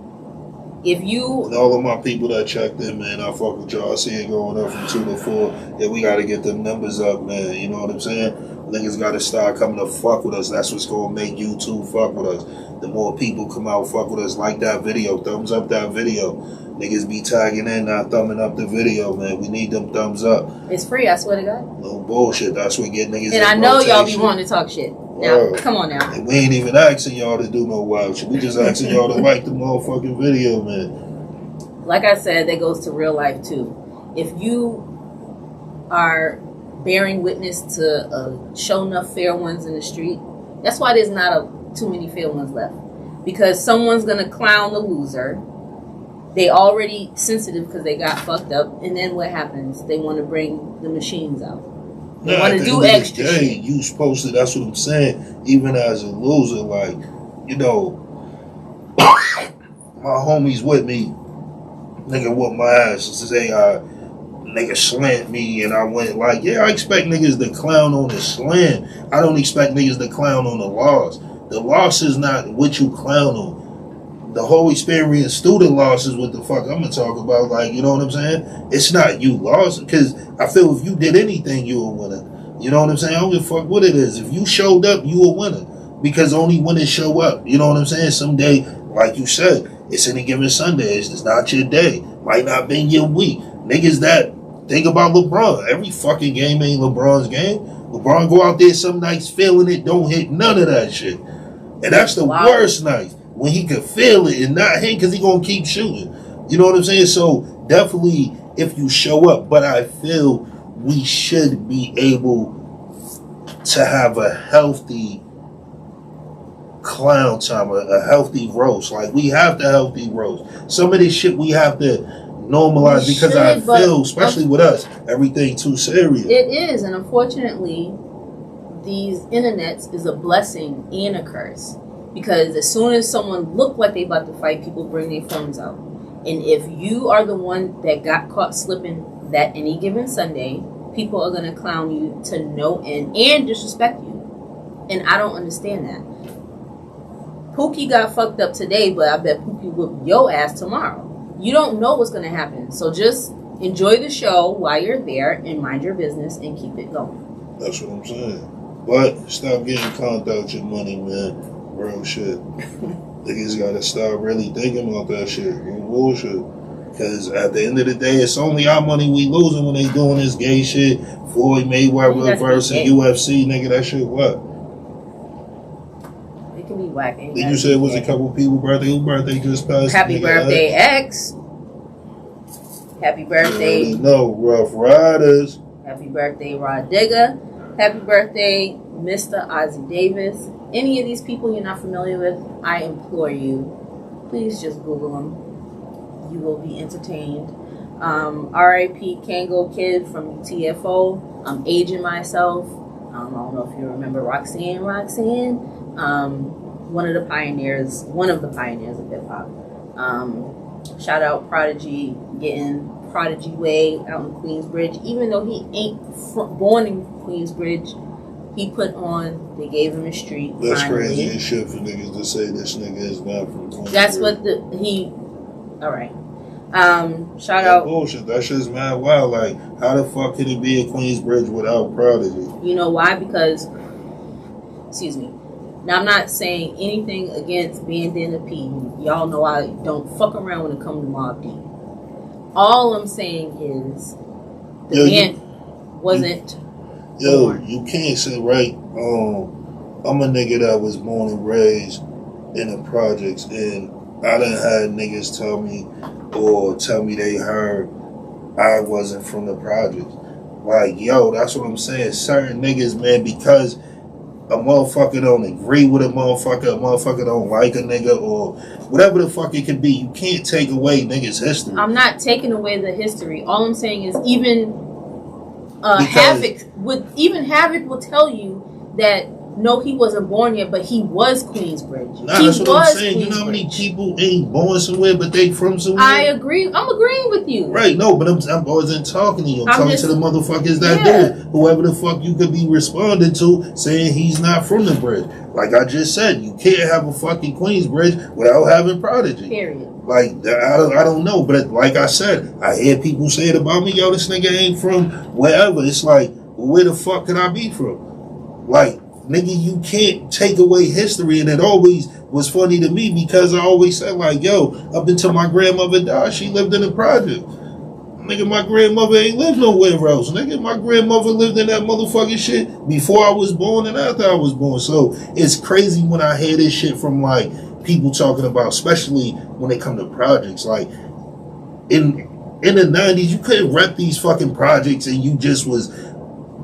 If you... And all of my people that checked in, man, I fuck with y'all. I see it going up from 2 to 4. Yeah, we got to get them numbers up, man. You know what I'm saying? Niggas got to start coming to fuck with us. That's what's going to make YouTube fuck with us. The more people come out fuck with us, like that video, thumbs up that video. Niggas be tagging in, not thumbing up the video, man. We need them thumbs up. It's free, I swear to God. No bullshit. That's what get niggas. And I know y'all be wanting to talk shit. Now, come on now. And we ain't even asking y'all to do no wild shit. We just asking y'all to like the motherfucking video, man. Like I said, that goes to real life too. If you are bearing witness to show enough fair ones in the street, that's why there's not too many fair ones left. Because someone's gonna clown the loser. They already sensitive because they got fucked up, and then what happens? They want to bring the machines out. They want to do extra shit. You supposed to, that's what I'm saying, even as a loser, like, you know, my homies with me, nigga whooped my ass and say, nigga slammed me, and I went like, yeah, I expect niggas to clown on the slam. I don't expect niggas to clown on the loss. The loss is not what you clown on. The whole experience through the loss is what the fuck I'm gonna talk about. Like, you know what I'm saying? It's not you lost, because I feel if you did anything, you a winner. You know what I'm saying? I don't give a fuck what it is. If you showed up, you a winner, because only winners show up. You know what I'm saying? Someday, like you said, it's any given Sunday. It's not your day. Might not be your week. Niggas that think about LeBron. Every fucking game ain't LeBron's game. LeBron go out there some nights feeling it, don't hit none of that shit. And that's the worst night. When he could feel it and not hit, because he gonna keep shooting. You know what I'm saying? So definitely if you show up, but I feel we should be able to have a healthy clown time, a healthy roast. Like, we have to healthy roast. Some of this shit we have to normalize, because I feel, especially with us, everything too serious. It is, and unfortunately, these internets is a blessing and a curse. Because as soon as someone look like they about to fight, people bring their phones out. And if you are the one that got caught slipping that any given Sunday, people are going to clown you to no end and disrespect you. And I don't understand that. Pookie got fucked up today, but I bet Pookie whoop your ass tomorrow. You don't know what's going to happen. So just enjoy the show while you're there and mind your business and keep it going. That's what I'm saying. But stop getting conked out your money, man. Real shit. Niggas gotta start really thinking about that shit. Bullshit. Because at the end of the day, it's only our money we losing when they doing this gay shit. Floyd Mayweather versus UFC, nigga. That shit what? It can be whack. Did you say it was a couple people birthday? Whose birthday just passed? Happy birthday, X. Happy birthday. No, Rough Riders. Happy birthday, Rod Digger. Happy birthday, Mr. Ozzie Davis. Any of these people you're not familiar with, I implore you, please just Google them. You will be entertained. R.I.P. Kango Kid from UTFO. I'm aging myself. I don't know if you remember Roxanne. One of the pioneers of hip hop. Shout out Prodigy, getting Prodigy Way out in Queensbridge. Even though he ain't born in Queensbridge, he put on, they gave him a street. That's crazy as shit for niggas to say this nigga is not from Queensbridge. That's what alright. Shout out. Bullshit, that shit's mad wild. Like, how the fuck can it be a Queensbridge without Prodigy? You know why? Because, excuse me. Now, I'm not saying anything against Bandana P. Y'all know I don't fuck around when it comes to Mobb Deep. All I'm saying is, the man wasn't. Yo, you can't say, right? I'm a nigga that was born and raised in the projects, and I done had niggas tell me they heard I wasn't from the projects. Like, yo, that's what I'm saying. Certain niggas, man, because a motherfucker don't agree with a motherfucker don't like a nigga, or whatever the fuck it could be, you can't take away niggas' history. I'm not taking away the history. All I'm saying is even Havoc will tell you that No, he wasn't born here, but he was Queensbridge. Nah, he that's what I'm saying. You know how many Queensbridge. people ain't born somewhere, but they from somewhere? I agree. I'm agreeing with you. Right, no, but I wasn't talking to you. I'm talking just, to the motherfuckers that yeah. did it. Whoever the fuck you could be responding to saying he's not from the bridge. Like I just said, you can't have a fucking Queensbridge without having Prodigy. Period. Like, I don't know, but like I said, I hear people say it about me, yo, this nigga ain't from wherever. It's like, well, where the fuck can I be from? Like, nigga, you can't take away history, and it always was funny to me because I always said, like, yo, up until my grandmother died, she lived in a project. Nigga, my grandmother ain't lived nowhere else. Nigga, my grandmother lived in that motherfucking shit before I was born and after I was born. So it's crazy when I hear this shit from, like, people talking about, especially when they come to projects. Like, in the 90s, you couldn't rep these fucking projects and you just was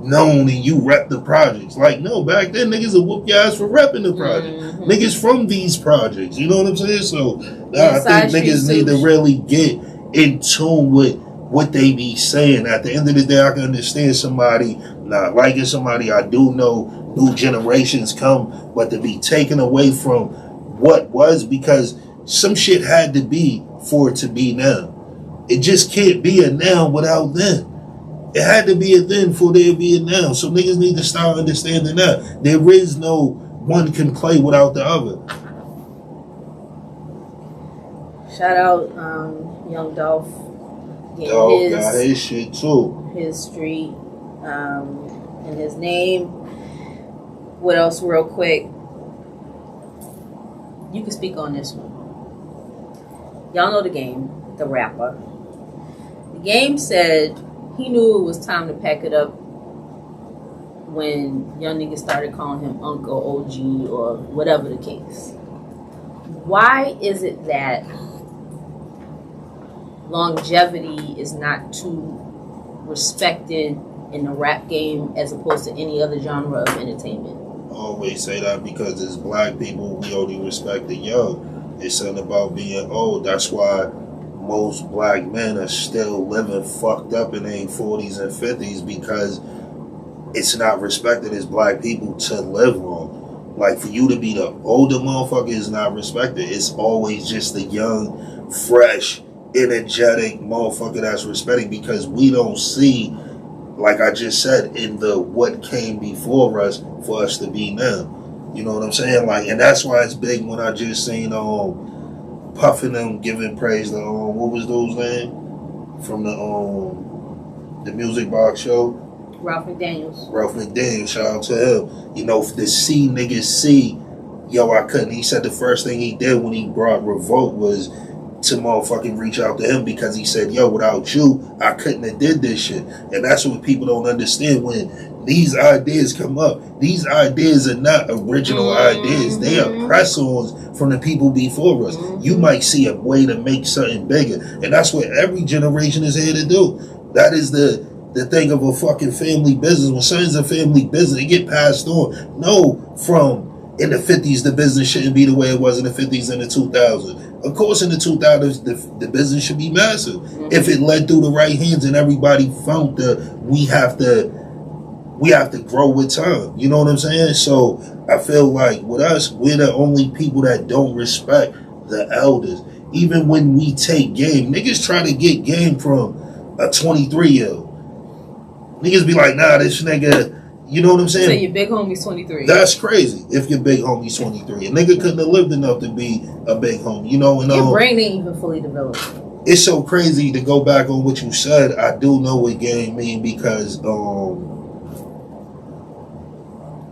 known and you rep the projects. Like, no, back then niggas would whoop your ass for repping the project. Mm-hmm. Niggas from these projects, you know what I'm saying? So I think niggas need to really get in tune with what they be saying. At the end of the day, I can understand somebody not liking somebody. I do know new generations come, but to be taken away from what was, because some shit had to be for it to be now. It just can't be a now without then. It had to be a then for there to be a now. So niggas need to start understanding that. There is no one can play without the other. Shout out Young Dolph. Dog got his shit too. His street and his name. What else real quick? You can speak on this one. Y'all know the game, the rapper. The game said he knew it was time to pack it up when young niggas started calling him Uncle, OG, or whatever the case. Why is it that longevity is not too respected in the rap game as opposed to any other genre of entertainment? I always say that because as black people, we only respect the young. It's something about being old. That's why most black men are still living fucked up in their 40s and 50s, because it's not respected as black people to live long. Like, for you to be the older motherfucker is not respected. It's always just the young, fresh, energetic motherfucker that's respected, because we don't see, like I just said, in the what came before us for us to be now. You know what I'm saying? Like, and that's why it's big when I just seen Puffin them giving praise to what was those name from the Music Box show? Ralph McDaniels. Ralph McDaniels, shout out to him. You know, to see niggas see, yo, I couldn't. He said the first thing he did when he brought Revolt was to motherfucking reach out to him, because he said, yo, without you, I couldn't have did this shit. And that's what people don't understand when these ideas come up. These ideas are not original ideas. They are press-ons from the people before us. You might see a way to make something bigger. And that's what every generation is here to do. That is the thing of a fucking family business. When something's a family business, it get passed on. No, from in the 50s, the business shouldn't be the way it was in the 50s and the 2000s. Of course, in the 2000s, the business should be massive. If it led through the right hands and everybody felt that we have to grow with time. You know what I'm saying? So I feel like with us, we're the only people that don't respect the elders. Even when we take game, niggas try to get game from a 23-year-old. Niggas be like, nah, this nigga, you know what I'm saying? So your big homie's 23. That's crazy. If your big homie's 23. A nigga couldn't have lived enough to be a big homie. You know, and your brain ain't even fully developed. It's so crazy to go back on what you said. I do know what game mean, because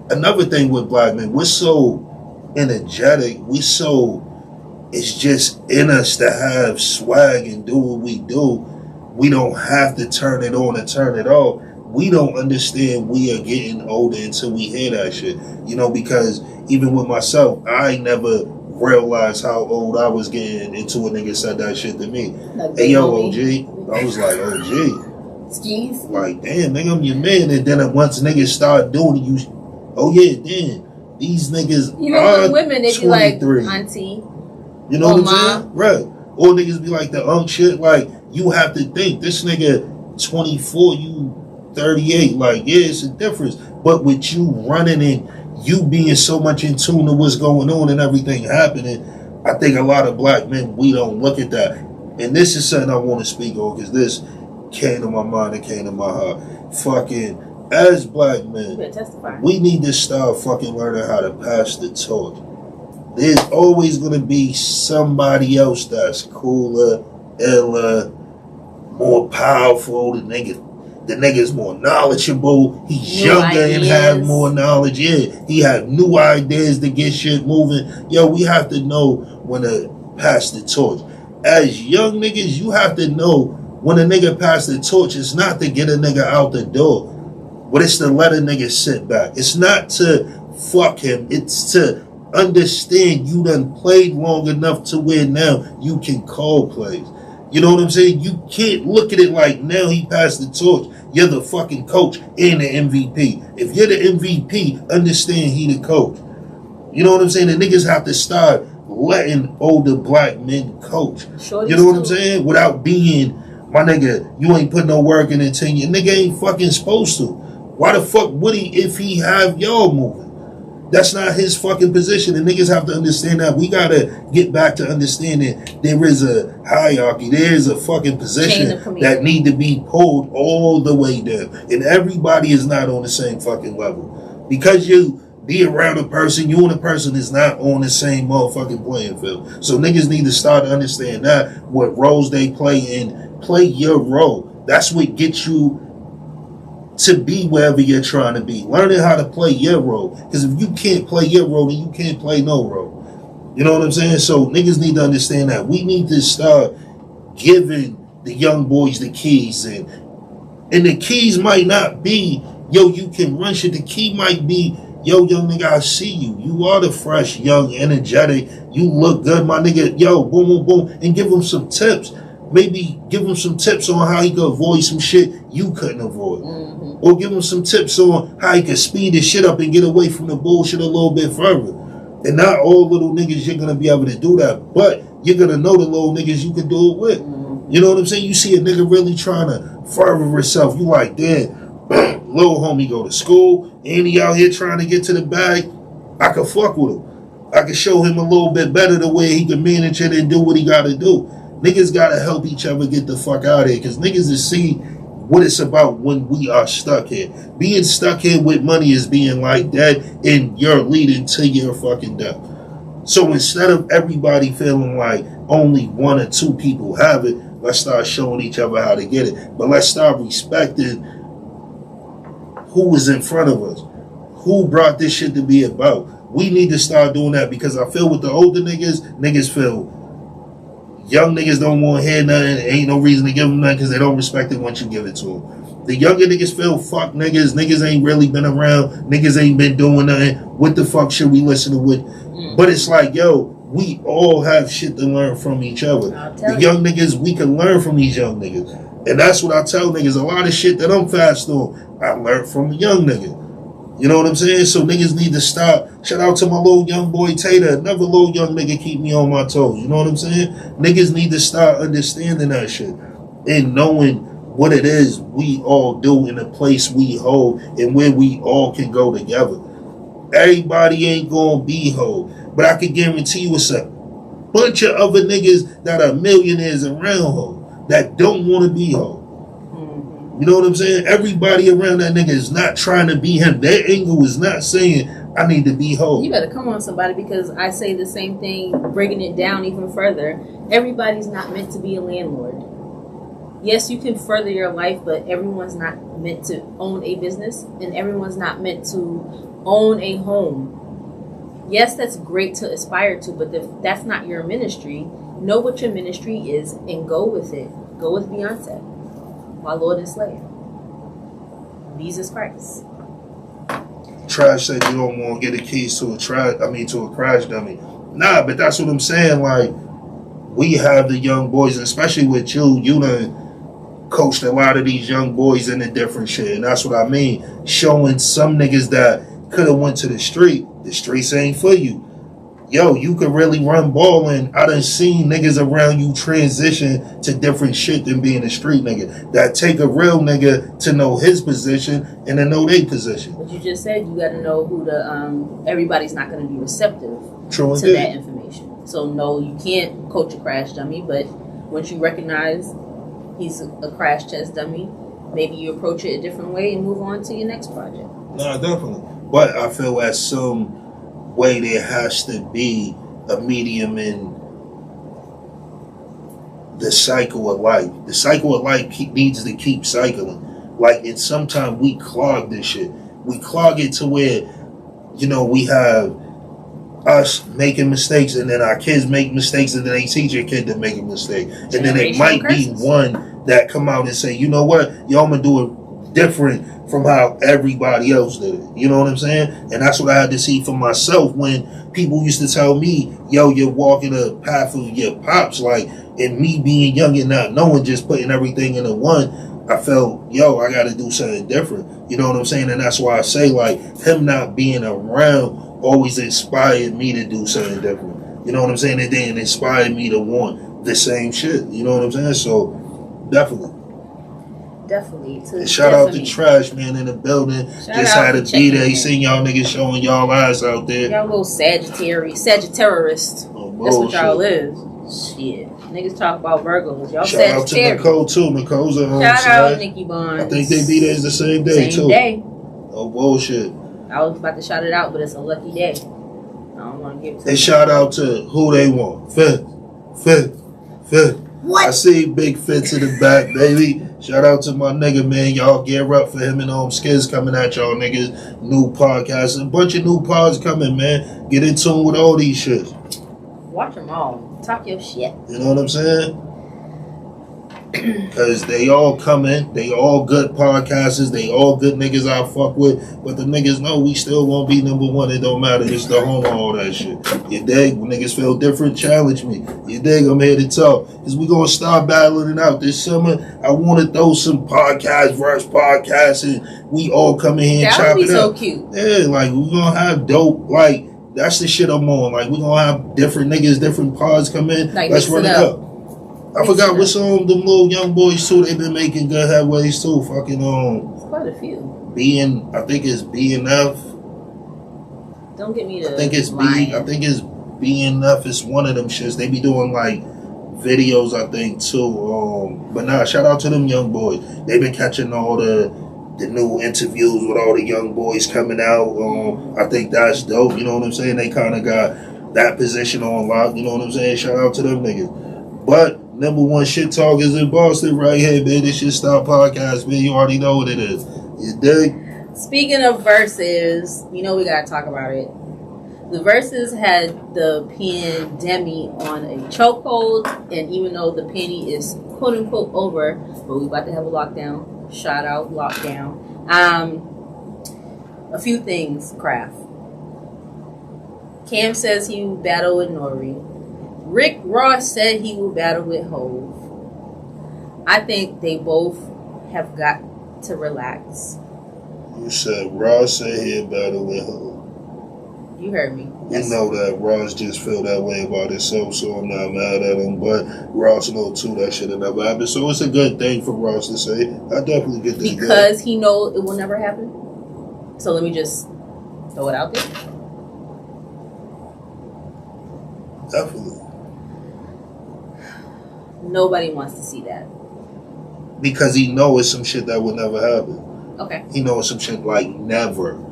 another thing with black men, we're so energetic. It's just in us to have swag and do what we do. We don't have to turn it on and turn it off. We don't understand we are getting older until we hear that shit. You know, because even with myself, I never realized how old I was getting until a nigga said that shit to me. Like, hey, yo, OG. I was like, OG. Skis. Like, damn, nigga, I'm your man. And then once niggas start doing it, oh yeah, damn, these niggas you know, are women, they be like, auntie. You know what I'm saying? Right. Or niggas be like the shit. Like, you have to think, this nigga 24, you 38. Like, yeah, it's a difference. But with you running and you being so much in tune to what's going on and everything happening, I think a lot of black men, we don't look at that. And this is something I want to speak on because this came to my mind and came to my heart. Fucking, as black men, we need to start fucking learning how to pass the torch. There's always going to be somebody else that's cooler, iller, more powerful. The nigga's more knowledgeable. He's younger and have more knowledge. Yeah, he have new ideas to get shit moving. Yo, we have to know when to pass the torch. As young niggas, you have to know when a nigga pass the torch, it's not to get a nigga out the door, but it's to let a nigga sit back. It's not to fuck him. It's to understand you done played long enough to where now you can call plays. You know what I'm saying? You can't look at it like now he passed the torch. You're the fucking coach and the MVP. If you're the MVP, understand he the coach. You know what I'm saying? The niggas have to start letting older black men coach. You know what I'm saying? Without being, my nigga, you ain't put no work in it 10 years. Nigga ain't fucking supposed to. Why the fuck would he if he have y'all moving? That's not his fucking position. And niggas have to understand that. We gotta get back to understanding there is a hierarchy. There is a fucking position that need to be pulled all the way down. And everybody is not on the same fucking level. Because you be around a person, you and a person is not on the same motherfucking playing field. So niggas need to start to understand that, what roles they play and play your role. That's what gets you to be wherever you're trying to be. Learning how to play your role. Because if you can't play your role, then you can't play no role. You know what I'm saying? So niggas need to understand that. We need to start giving the young boys the keys. And the keys might not be, yo, you can run shit. The key might be, yo, young nigga, I see you. You are the fresh, young, energetic. You look good, my nigga. Yo, boom, boom, boom. And give them some tips. Maybe give him some tips on how he could avoid some shit you couldn't avoid. Or give him some tips on how he could speed his shit up and get away from the bullshit a little bit further. And not all little niggas you're going to be able to do that. But you're going to know the little niggas you can do it with. You know what I'm saying? You see a nigga really trying to further himself. You like, damn, little homie go to school. And he out here trying to get to the bag. I could fuck with him. I could show him a little bit better the way he can manage it and do what he got to do. Niggas gotta help each other get the fuck out of here, because niggas is see what it's about when we are stuck here. Being stuck here with money is being like that, and you're leading to your fucking death. So instead of everybody feeling like only one or two people have it, let's start showing each other how to get it. But let's start respecting who is in front of us, who brought this shit to be about. We need to start doing that, because I feel with the older niggas feel young niggas don't want to hear nothing. Ain't no reason to give them nothing because they don't respect it once you give it to them. The younger niggas feel fuck niggas. Niggas ain't really been around. Niggas ain't been doing nothing. What the fuck should we listen to? But it's like, yo, we all have shit to learn from each other. The young niggas, we can learn from these young niggas. And that's what I tell niggas. A lot of shit that I'm fast on, I learned from the young nigga. You know what I'm saying? So niggas need to stop. Shout out to my little young boy Tater. Another little young nigga keep me on my toes. You know what I'm saying? Niggas need to start understanding that shit. And knowing what it is we all do in the place we hold and where we all can go together. Everybody ain't gonna be whole. But I can guarantee you it's a bunch of other niggas that are millionaires around whole that don't want to be whole. You know what I'm saying? Everybody around that nigga is not trying to be him. Their angle is not saying, I need to be whole. You better come on, somebody, because I say the same thing, breaking it down even further. Everybody's not meant to be a landlord. Yes, you can further your life, but everyone's not meant to own a business, and everyone's not meant to own a home. Yes, that's great to aspire to, but if that's not your ministry, know what your ministry is and go with it. Go with Beyonce. My Lord and Slave. Jesus Christ. Trash said you don't want to get the keys to a crash dummy. Nah, but that's what I'm saying. Like, we have the young boys, and especially with you done coached a lot of these young boys into different shit. And that's what I mean. Showing some niggas that could have went to the streets ain't for you. yo, you could really run ball, and I done seen niggas around you transition to different shit than being a street nigga. That take a real nigga to know his position and to know their position. But you just said you got to know who the everybody's not going to be receptive True to that information. So no, you can't coach a crash dummy, but once you recognize he's a crash test dummy, maybe you approach it a different way and move on to your next project. No, definitely. But I feel at some way there has to be a medium in the cycle of life. The cycle of life needs to keep cycling. Like, and sometimes we clog this shit. We clog it to where, you know, we have us making mistakes, and then our kids make mistakes, and then they teach your kid to make a mistake. And then it might be one that come out and say, you know what, yo, I'm going to do it different from how everybody else did it. You know what I'm saying? And that's what I had to see for myself when people used to tell me, yo, you're walking a path of your pops. Like, and me being young and not knowing, just putting everything into one, I felt, yo, I got to do something different. You know what I'm saying? And that's why I say, like, him not being around always inspired me to do something different. You know what I'm saying? It then inspired me to want the same shit. You know what I'm saying? So, definitely. Definitely. Shout out to Trash Man in the building. Just had to be there. He seen y'all niggas showing y'all eyes out there. Y'all little Sagittarius. Oh, that's what y'all is. Shit. Niggas talk about Virgos. Y'all Shout out to Nicole too. Nicole's at home. Shout out Nikki Barnes. I think they be there the same day too. Same day. Oh bullshit. I was about to shout it out, but it's a lucky day. I don't want to give it to And shout out to who they want. Fifth. What? I see big Fitz in the back, baby. Shout out to my nigga, man. Y'all gear up for him and Skids coming at y'all niggas. New podcast. A bunch of new pods coming, man. Get in tune with all these shit. Watch them all. Talk your shit. You know what I'm saying? Because they all coming. They all good podcasters. They all good niggas I fuck with. But the niggas know we still won't be number one. It don't matter. It's the home of all that shit. You dig? When niggas feel different, challenge me. You dig? I'm here to talk. Because we going to start battling it out this summer. I want to throw some versus podcasts, and we all come in here and chop it up. That would be so cute. Yeah, like, we going to have dope, like, that's the shit I'm on. Like, we going to have different niggas, different pods come in. Like, let's run it up. I forgot what some of them little young boys too. They've been making good headways too. Fucking It's quite a few. I think it's BNF. Don't get me to. I think it's BNF. It's one of them shits. They be doing like videos, I think too. But nah, shout out to them young boys. They've been catching all the new interviews with all the young boys coming out. I think that's dope. You know what I'm saying? They kind of got that position on lock. You know what I'm saying? Shout out to them niggas. But number one shit talk is in Boston right here, man. This shit stop podcast, man. You already know what it is. You dig? Speaking of Versus, you know we gotta talk about it. The Versus had the pandemic on a chokehold, and even though the penny is quote unquote over, but we about to have a lockdown. Shout out lockdown. A few things, Craft. Cam says he would battle with Nori. Rick Ross said he will battle with Hove. I think they both have got to relax. You said Ross said he'd battle with Hove. You heard me. You know that Ross just feel that way about himself, so I'm not mad at him. But Ross know too that shit will never happen. So it's a good thing for Ross to say. I definitely get that. Because he know it will never happen. So let me just throw it out there. Definitely. Nobody wants to see that. Because he knows it's some shit that would never happen. Okay. He knows some shit like never.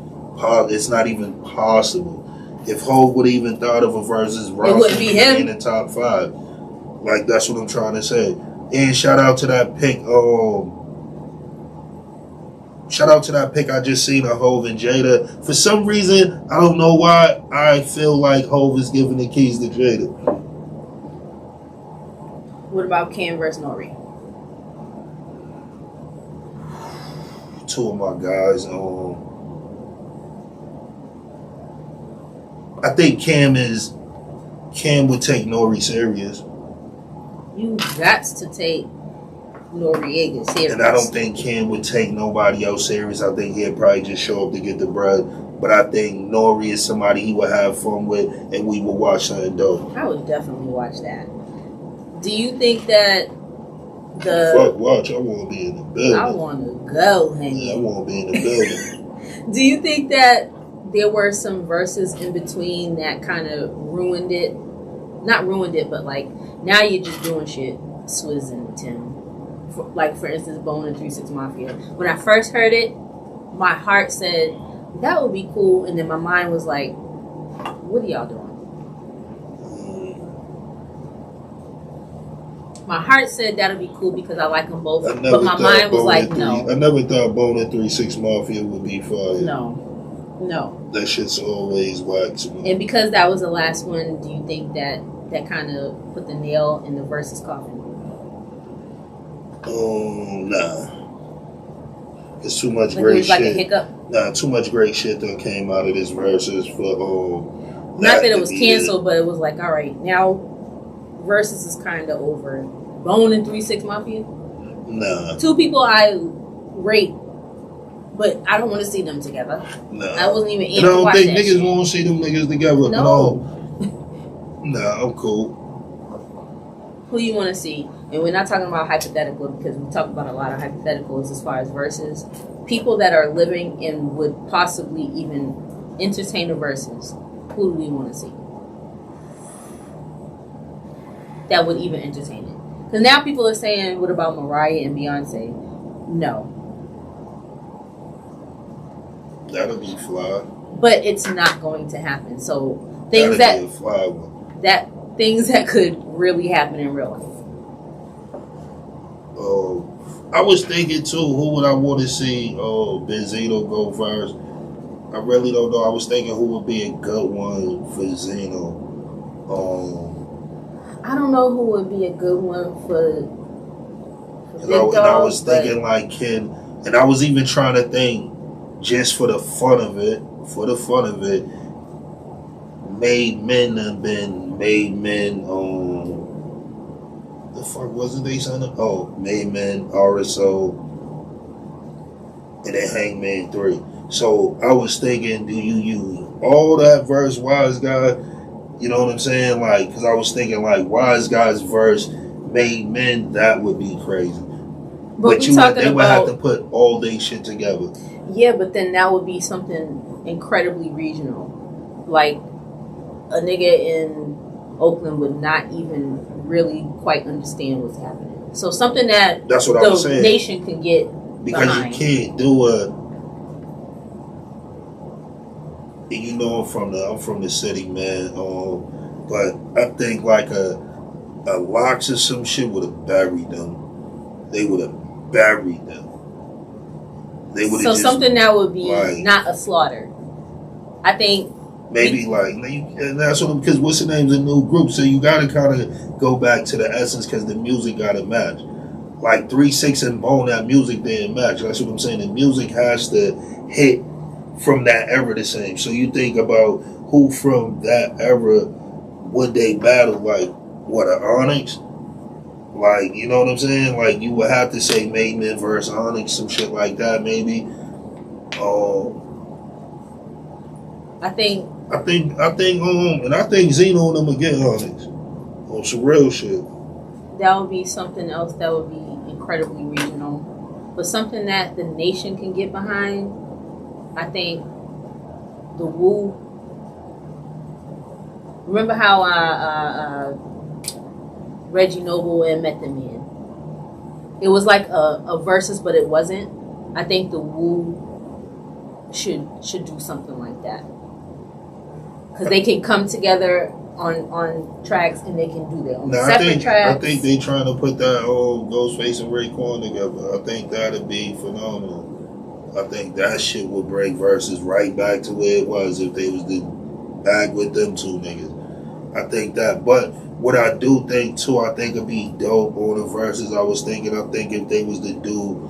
It's not even possible. If Hov would even thought of a versus Ross, it wouldn't be him in the top 5. Like, that's what I'm trying to say. And shout out to that pick. Shout out to that pick I just seen of Hov and Jada. For some reason, I don't know why, I feel like Hov is giving the keys to Jada. What about Cam versus Nori? Two of my guys. I think Cam would take Nori serious. You got to take Noriega serious. And I don't think Cam would take nobody else serious. I think he'd probably just show up to get the bread. but I think Nori is somebody he would have fun with, and we would watch something dope. I would definitely watch that. Do you think that fuck watch? I want to be in the building. I want to go hang. Yeah, I want to be in the building. Do you think that there were some verses in between that kind of ruined it? Not ruined it, but like now you're just doing shit, Swizz and Tim. For instance, Bone and 3 6 Mafia. When I first heard it, my heart said that would be cool, and then my mind was like, "What are y'all doing?" My heart said that'll be cool because I like them both, but my mind was like, "No." I never thought Bone and 3 6 Mafia would be fire. No. That shit's always whack to me. And because that was the last one, do you think that kind of put the nail in the Versuz coffin? Nah. It's too much like great it was like shit. A hiccup? Nah, too much great shit that came out of this Versuz for not that it was canceled, but it was like, all right, now Versuz is kind of over. Bone and 3 6 Mafia? Nah. Two people I rate, but I don't want to see them together. Nah. I wasn't even in. And I don't think niggas shit. want to see them niggas together. No. Nah, I'm cool. Who you want to see? And we're not talking about hypothetical because we talk about a lot of hypotheticals as far as verses. People that are living and would possibly even entertain a verses. Who do we want to see? That would even entertain it. Because now people are saying, what about Mariah and Beyonce? No. That'll be fly. But it's not going to happen. So things That'll be a fly one. Things that could really happen in real life. I was thinking too, who would I want to see Benzino go first? I really don't know. I was thinking who would be a good one for Zeno. I don't know who would be a good one for Big Dog. And I was thinking like Ken, and I was even trying to think just for the fun of it, Made Men have been Made Men the fuck wasn't they son of? Oh, Made Men, RSO, and then Hangman 3. So I was thinking, do you use all that verse Wise Guy? You know what I'm saying? Like, because I was thinking like Wise Guy's verse Made Men, that would be crazy. But they would have to put all their shit together. Yeah, but then that would be something incredibly regional. Like a nigga in Oakland would not even really quite understand what's happening. So something that's what the nation can get because behind. You can't do you know I'm from the city, man. But I think like a Locks or some shit would have buried them. They would have buried them. They would have something that would be like, not a slaughter. I think maybe and that's what, because what's the name's a new group, so you gotta kind of go back to the essence because the music gotta match. Like 3 6 and Bone, that music didn't match. That's what I'm saying. The music has to hit from that era the same. So you think about who from that era would they battle? Like what, an Onyx? Like, you know what I'm saying? Like you would have to say Made Men versus Onyx, some shit like that, maybe. I think Zeno and them will get Onyx on some real shit. That would be something else that would be incredibly regional, but something that the nation can get behind. I think the Wu. Remember how Reggie Noble and Method Man? It was like a versus, but it wasn't. I think the Wu should do something like that. Because they can come together on tracks and they can do their own separate tracks. I think they trying to put that whole Ghostface and Raekwon together. I think that'd be phenomenal. I think that shit would bring Versuz right back to where it was if they was back with them two niggas. I think that. But what I do think too, I think it'd be dope on the Versuz. I think if they was to do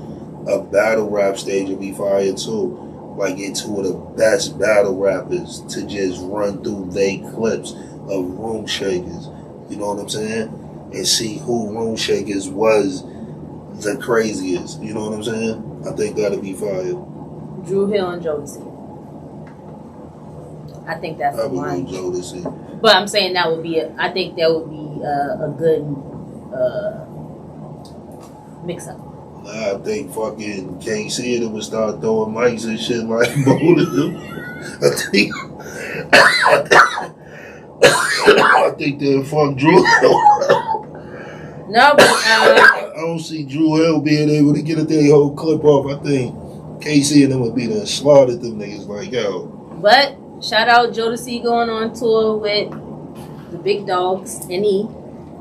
a battle rap stage, it'd be fire too. Like get two of the best battle rappers to just run through they clips of Room Shakers. You know what I'm saying? And see who Room Shakers was the craziest. You know what I'm saying? I think that'd be fire. Drew Hill and Jodeci. I think that's I the one. Jodeci. But I'm saying that would be. I think that would be a good mix up. Nah, I think fucking KC and them would start throwing mics and shit like both of them. I think they'll fuck Drew. No, but I don't see Drew Hill being able to get their whole clip off. I think KC and them would be done slaughtered them niggas like yo. But shout out Jodeci going on tour with the big dogs. NE,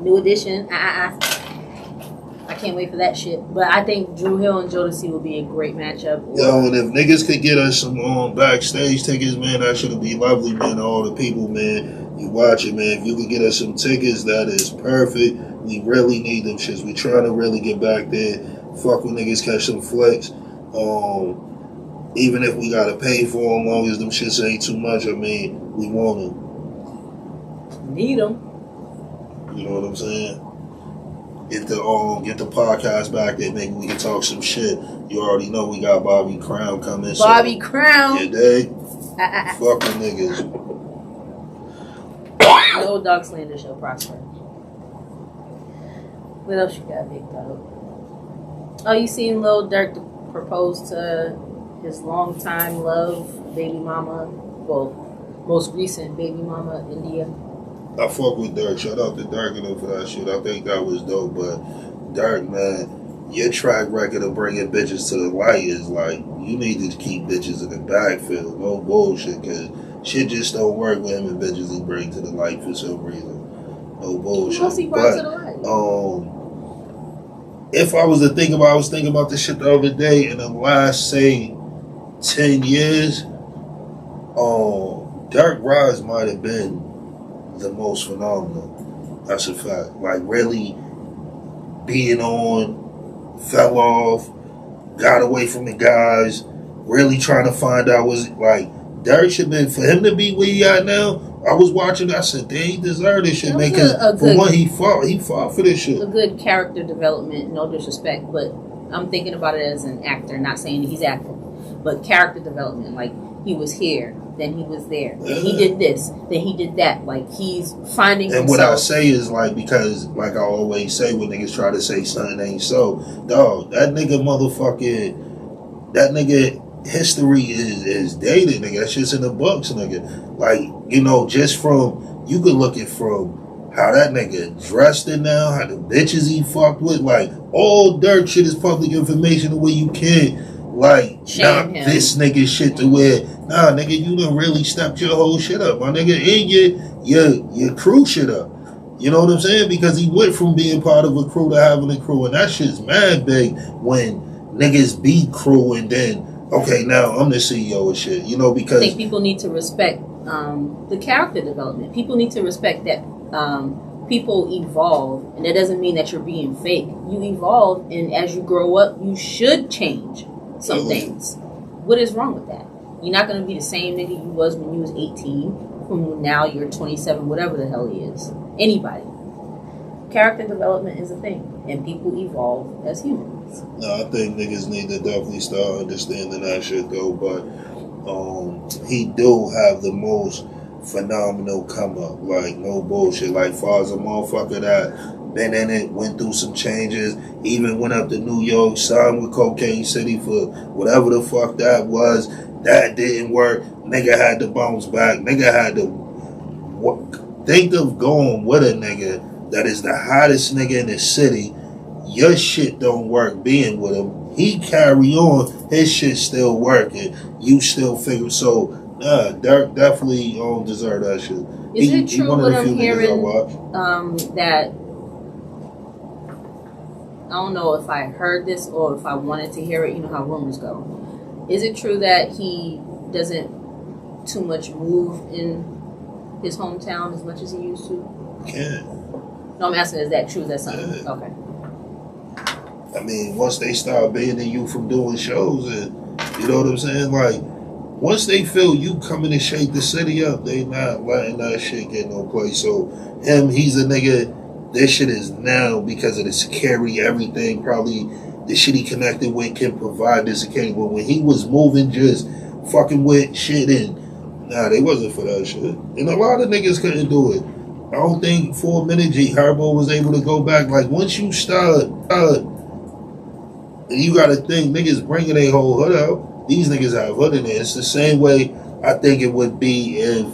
New Edition. I can't wait for that shit. But I think Drew Hill and Jodeci will be a great matchup. Yo, and if niggas could get us some backstage tickets, man, that should be lovely, man. All the people, man, you watch it, man. If you could get us some tickets, that is perfect. We really need them shits. We trying to really get back there. Fuck with niggas, catch some flicks. Even if we gotta pay for them, long as them shits ain't too much, I mean, we want them. Need them. You know what I'm saying? Get the podcast back there, maybe we can talk some shit. You already know we got Bobby Crown coming. Bobby Crown. Yeah, they fucking niggas. No dog slander shall prosper. What else you got, big dog? Oh, you seen Lil Durk propose to his longtime love, baby mama, well, most recent baby mama, India. I fuck with Durk. Shout out to Durk and them for that shit. I think that was dope. But Durk, man, your track record of bringing bitches to the light is like, you need to keep bitches in the backfield. No bullshit, because shit just don't work with him and bitches he bring to the light for some reason. No bullshit. If I was to think about, I was thinking about this shit the other day. In the last, say, 10 years, Durk Rise might have been the most phenomenal. That's a fact. Like, really being on, fell off, got away from the guys, really trying to find out was like Durk should been, for him to be where he at now. I was watching, I said, they ain't deserve this shit, man. Because for one, he fought for this shit. A good character development, no disrespect, but I'm thinking about it as an actor, not saying that he's acting, but character development. Like, he was here, then he was there, then he did this, then he did that. Like, he's finding himself. And what I say is, like, because, like I always say when niggas try to say something ain't so, dog, that nigga history is dated, nigga. That shit's in the books, nigga. Like, you know, just from, you could look at from how that nigga dressed it now, how the bitches he fucked with, like, all Durk shit is public information the way you can, like, knock this nigga shit to where, nah, nigga, you done really stepped your whole shit up, my nigga, and your crew shit up. You know what I'm saying? Because he went from being part of a crew to having a crew, and that shit's mad big when niggas be crew and then, okay, now I'm the CEO of shit, you know, because I think people need to respect the character development. People need to respect that people evolve, and that doesn't mean that you're being fake. You evolve, and as you grow up, you should change some things. What is wrong with that? You're not going to be the same nigga you was when you was 18, from now you're 27, whatever the hell he is. Anybody. Character development is a thing, and people evolve as humans. No, I think niggas need to definitely start understanding that shit though, but he do have the most phenomenal come up, like no bullshit, like far as a motherfucker that been in it, went through some changes, even went up to New York, signed with Cocaine City for whatever the fuck that was, that didn't work, nigga had to bounce back, nigga had to think of going with a nigga that is the hottest nigga in the city. Your shit don't work being with him. He carry on. His shit still working. You still figure. So, nah, Durk definitely don't deserve that shit. Is it true what I'm hearing that, I don't know if I heard this or if I wanted to hear it. You know how rumors go. Is it true that he doesn't too much move in his hometown as much as he used to? Yeah. No, I'm asking, is that true? Is that something? Yeah. Okay. I mean, once they start banning you from doing shows, and you know what I'm saying? Like, once they feel you coming to shake the city up, they not letting that shit get no place. So, he's a nigga, this shit is now because of the security, everything, probably the shit he connected with can provide the security. But when he was moving, just fucking with shit and Nah, they wasn't for that shit. And a lot of niggas couldn't do it. I don't think for a minute G Herbo was able to go back. Like once you start, and you gotta think niggas bringing their whole hood out. These niggas have hood in it. It's the same way I think it would be if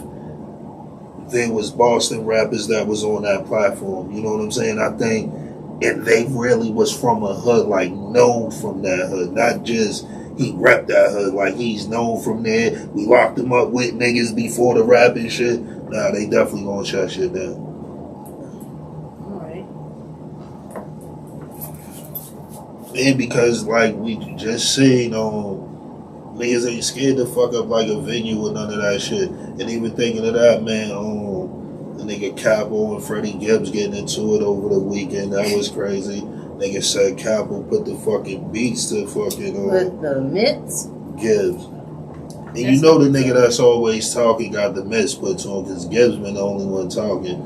there was Boston rappers that was on that platform. You know what I'm saying? I think if they really was from a hood, like known from that hood, not just he repped that hood, like he's known from there. We locked him up with niggas before the rap and shit. Nah, they definitely gonna shut shit down. Alright. And because like we just seen niggas ain't scared to fuck up like a venue or none of that shit. And even thinking of that, man, the nigga Capo and Freddie Gibbs getting into it over the weekend, that was crazy. Nigga said Capo put the fucking beats to fucking With the mitts? Gibbs. And you know the nigga that's always talking got the mitts put to him because Gibbs been the only one talking.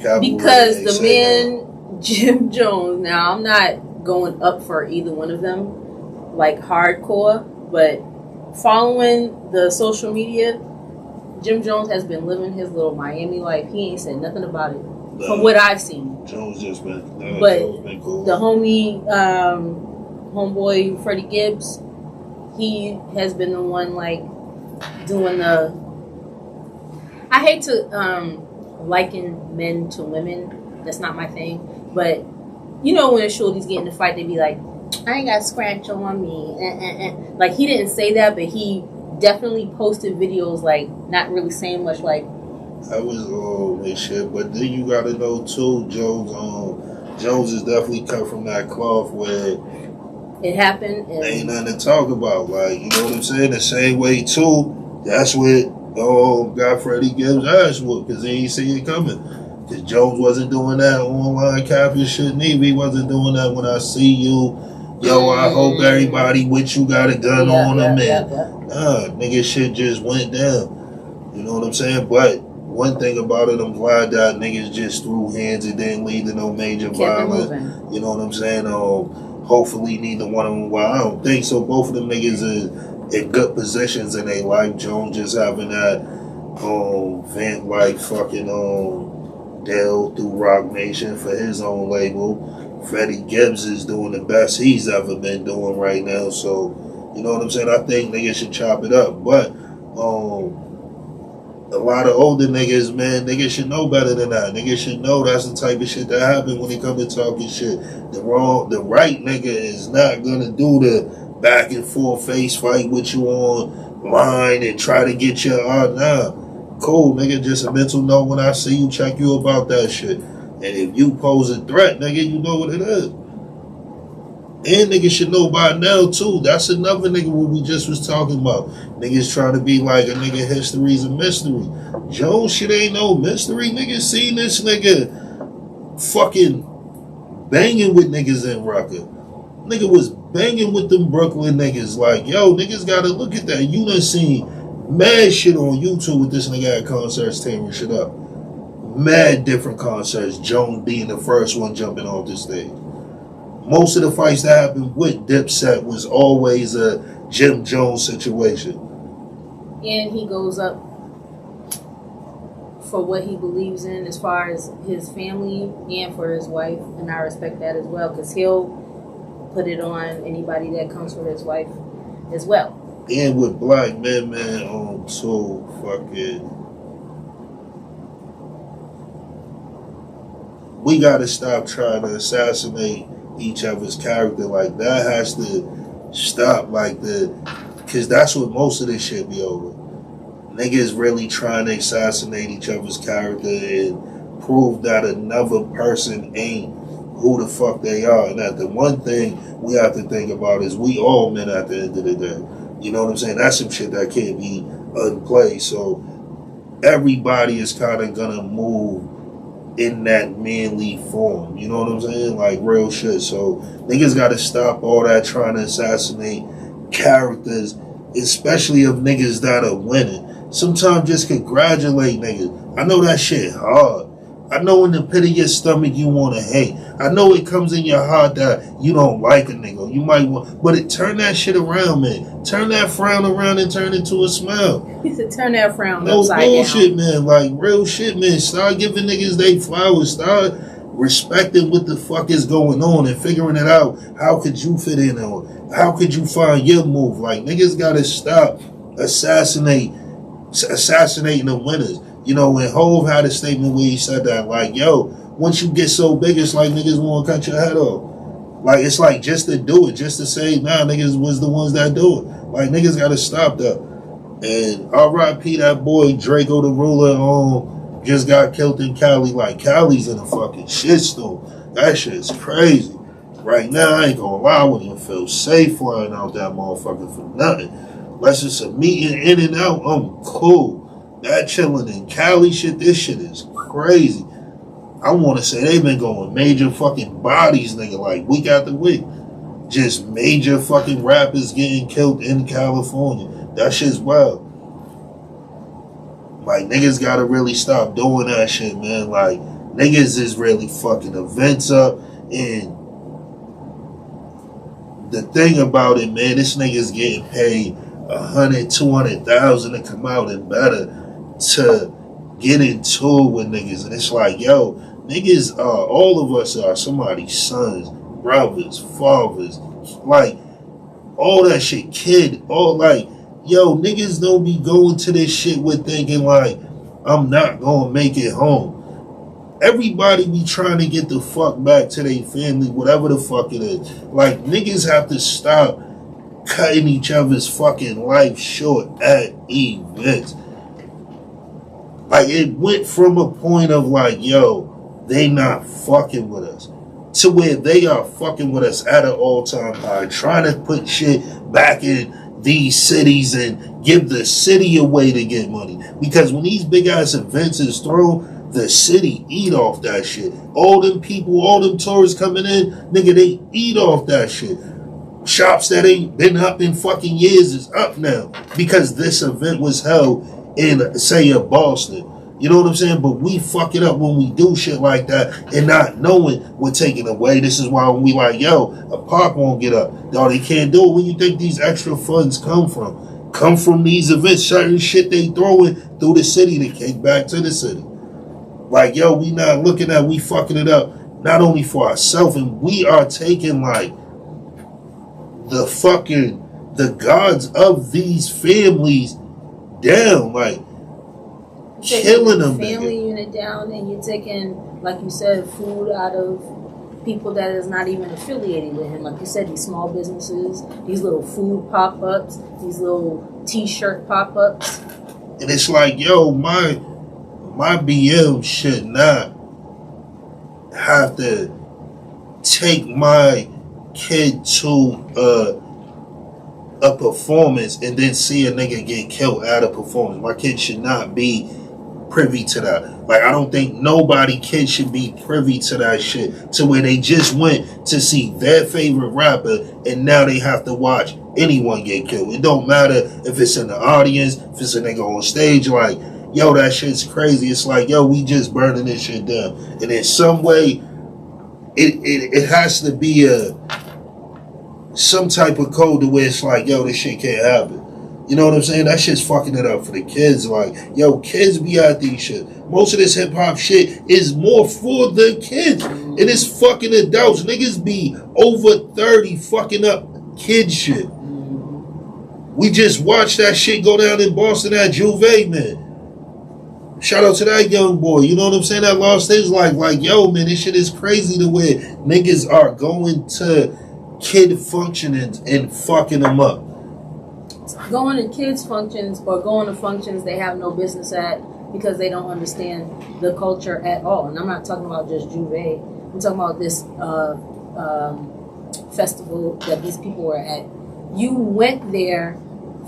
Capo Because really the man, Jim Jones, now I'm not going up for either one of them, like hardcore, but following the social media, Jim Jones has been living his little Miami life. He ain't said nothing about it from what I've seen. Jones just been, but Jones been cool. The homeboy Freddie Gibbs, he has been the one like doing the. I hate to liken men to women. That's not my thing. But you know when a shorty's getting in a fight, they be like, "I ain't got scratch on me." Like he didn't say that, but he definitely posted videos like not really saying much. Like that was and shit. But then you gotta know too, Jones is definitely cut from that cloth where it happened. And ain't nothing to talk about. Like, you know what I'm saying? The same way too, that's what got Freddie Gibbs' ass whooped because he ain't see it coming. Because Jones wasn't doing that online capping shit neither. He wasn't doing that when I see you. Yo, I hope everybody with you got a gun on them. Nah, nigga shit just went down. You know what I'm saying? But one thing about it, I'm glad that niggas just threw hands and didn't lead to no major violence. You know what I'm saying? Hopefully neither one of them, well, I don't think so. Both of them niggas is in good positions in their life. Jones just having that vent like fucking deal through Rock Nation for his own label. Freddie Gibbs is doing the best he's ever been doing right now. So, you know what I'm saying? I think niggas should chop it up. But a lot of older niggas, man, niggas should know better than that. Niggas should know that's the type of shit that happen when it comes to talking shit. The right nigga is not gonna do the back and forth face fight with you online and try to get your nah. Cool, nigga, just a mental note when I see you, check you about that shit. And if you pose a threat, nigga, you know what it is. And niggas should know by now, too. That's another nigga what we just was talking about. Niggas trying to be like a nigga history's a mystery. Jones shit ain't no mystery. Niggas seen this nigga fucking banging with niggas in Rucker. Nigga was banging with them Brooklyn niggas. Like, yo, niggas gotta look at that. You done seen mad shit on YouTube with this nigga at concerts tearing shit up. Mad different concerts. Jones being the first one jumping off the stage. Most of the fights that happened with Dipset was always a Jim Jones situation. And he goes up for what he believes in as far as his family and for his wife. And I respect that as well because he'll put it on anybody that comes for his wife as well. And with black men, so fucking... We gotta stop trying to assassinate each other's character. Like, that has to stop. Like, because that's what most of this shit be over. Niggas really trying to assassinate each other's character and prove that another person ain't who the fuck they are. And that the one thing we have to think about is we all men at the end of the day. You know what I'm saying? That's some shit that can't be unplayed. So everybody is kind of gonna move in that manly form. You know what I'm saying? Like real shit. So niggas gotta stop all that trying to assassinate characters, especially of niggas that are winning. Sometimes just congratulate niggas. I know that shit hard. I know in the pit of your stomach you want to hate. I know it comes in your heart that you don't like a nigga. You might want, but turn that shit around, man. Turn that frown around and turn it into a smile. He said, turn that frown no upside bullshit, down. Man. Like real shit, man. Start giving niggas they flowers. Start respecting what the fuck is going on and figuring it out. How could you fit in or how could you find your move? Like niggas gotta stop assassinating the winners. You know, when Hove had a statement where he said that, like, yo, once you get so big, it's like niggas want to cut your head off. Like, it's like just to do it, just to say, nah, niggas was the ones that do it. Like, niggas got to stop that. And R.I.P. that boy, Draco the Ruler, just got killed in Cali. Like, Cali's in a fucking shitstorm. That shit's crazy. Right now, I ain't gonna lie, I wouldn't even feel safe flying out that motherfucker for nothing. Unless it's a meeting in and out, I'm cool. That chilling in Cali shit, this shit is crazy. I want to say they've been going major fucking bodies, nigga, like week after week. Just major fucking rappers getting killed in California. That shit's wild. Like, niggas gotta really stop doing that shit, man. Like, niggas is really fucking events up. And the thing about it, man, this nigga's getting paid 100, 200,000 to come out and better to get into it with niggas. And it's like, yo, niggas are, all of us are somebody's sons, brothers, fathers, like, all that shit, kid, all like, yo, niggas don't be going to this shit with thinking like, I'm not gonna make it home. Everybody be trying to get the fuck back to their family, whatever the fuck it is. Like, niggas have to stop cutting each other's fucking life short at events. Like, it went from a point of like, yo, they not fucking with us, to where they are fucking with us at an all-time high, trying to put shit back in these cities and give the city away to get money. Because when these big-ass events is thrown, the city eat off that shit. All them people, all them tourists coming in, nigga, they eat off that shit. Shops that ain't been up in fucking years is up now because this event was held in, say, Boston. You know what I'm saying? But we fuck it up when we do shit like that and not knowing we're taking away. This is why when we like, yo, a park won't get up. No, they can't do it. Where you think these extra funds come from? Come from these events, certain shit they throwing through the city to kick back to the city. Like, yo, we not looking at, we fucking it up, not only for ourselves, and we are taking, like, the gods of these families down, like, killing them. Family unit down, and you're taking, like you said, food out of people that is not even affiliated with him. Like you said, these small businesses, these little food pop-ups, these little t-shirt pop-ups. And it's like, yo, my BM should not have to take my kid to a performance and then see a nigga get killed at a performance. My kid should not be privy to that. Like, I don't think kid should be privy to that shit, to where they just went to see their favorite rapper and now they have to watch anyone get killed. It don't matter if it's in the audience, if it's a nigga on stage. Like, yo, that shit's crazy. It's like, yo, we just burning this shit down. And in some way, it has to be some type of code to where it's like, yo, this shit can't happen. You know what I'm saying? That shit's fucking it up for the kids. Like, yo, kids be at these shit. Most of this hip hop shit is more for the kids. And it's fucking adults. Niggas be over 30 fucking up kid shit. We just watched that shit go down in Boston at Juve, man. Shout out to that young boy. You know what I'm saying? That lost his life. Like, yo, man, this shit is crazy the way niggas are going to kid functions and fucking them up. Going to kids' functions or going to functions they have no business at because they don't understand the culture at all. And I'm not talking about just Juve. I'm talking about this festival that these people were at. You went there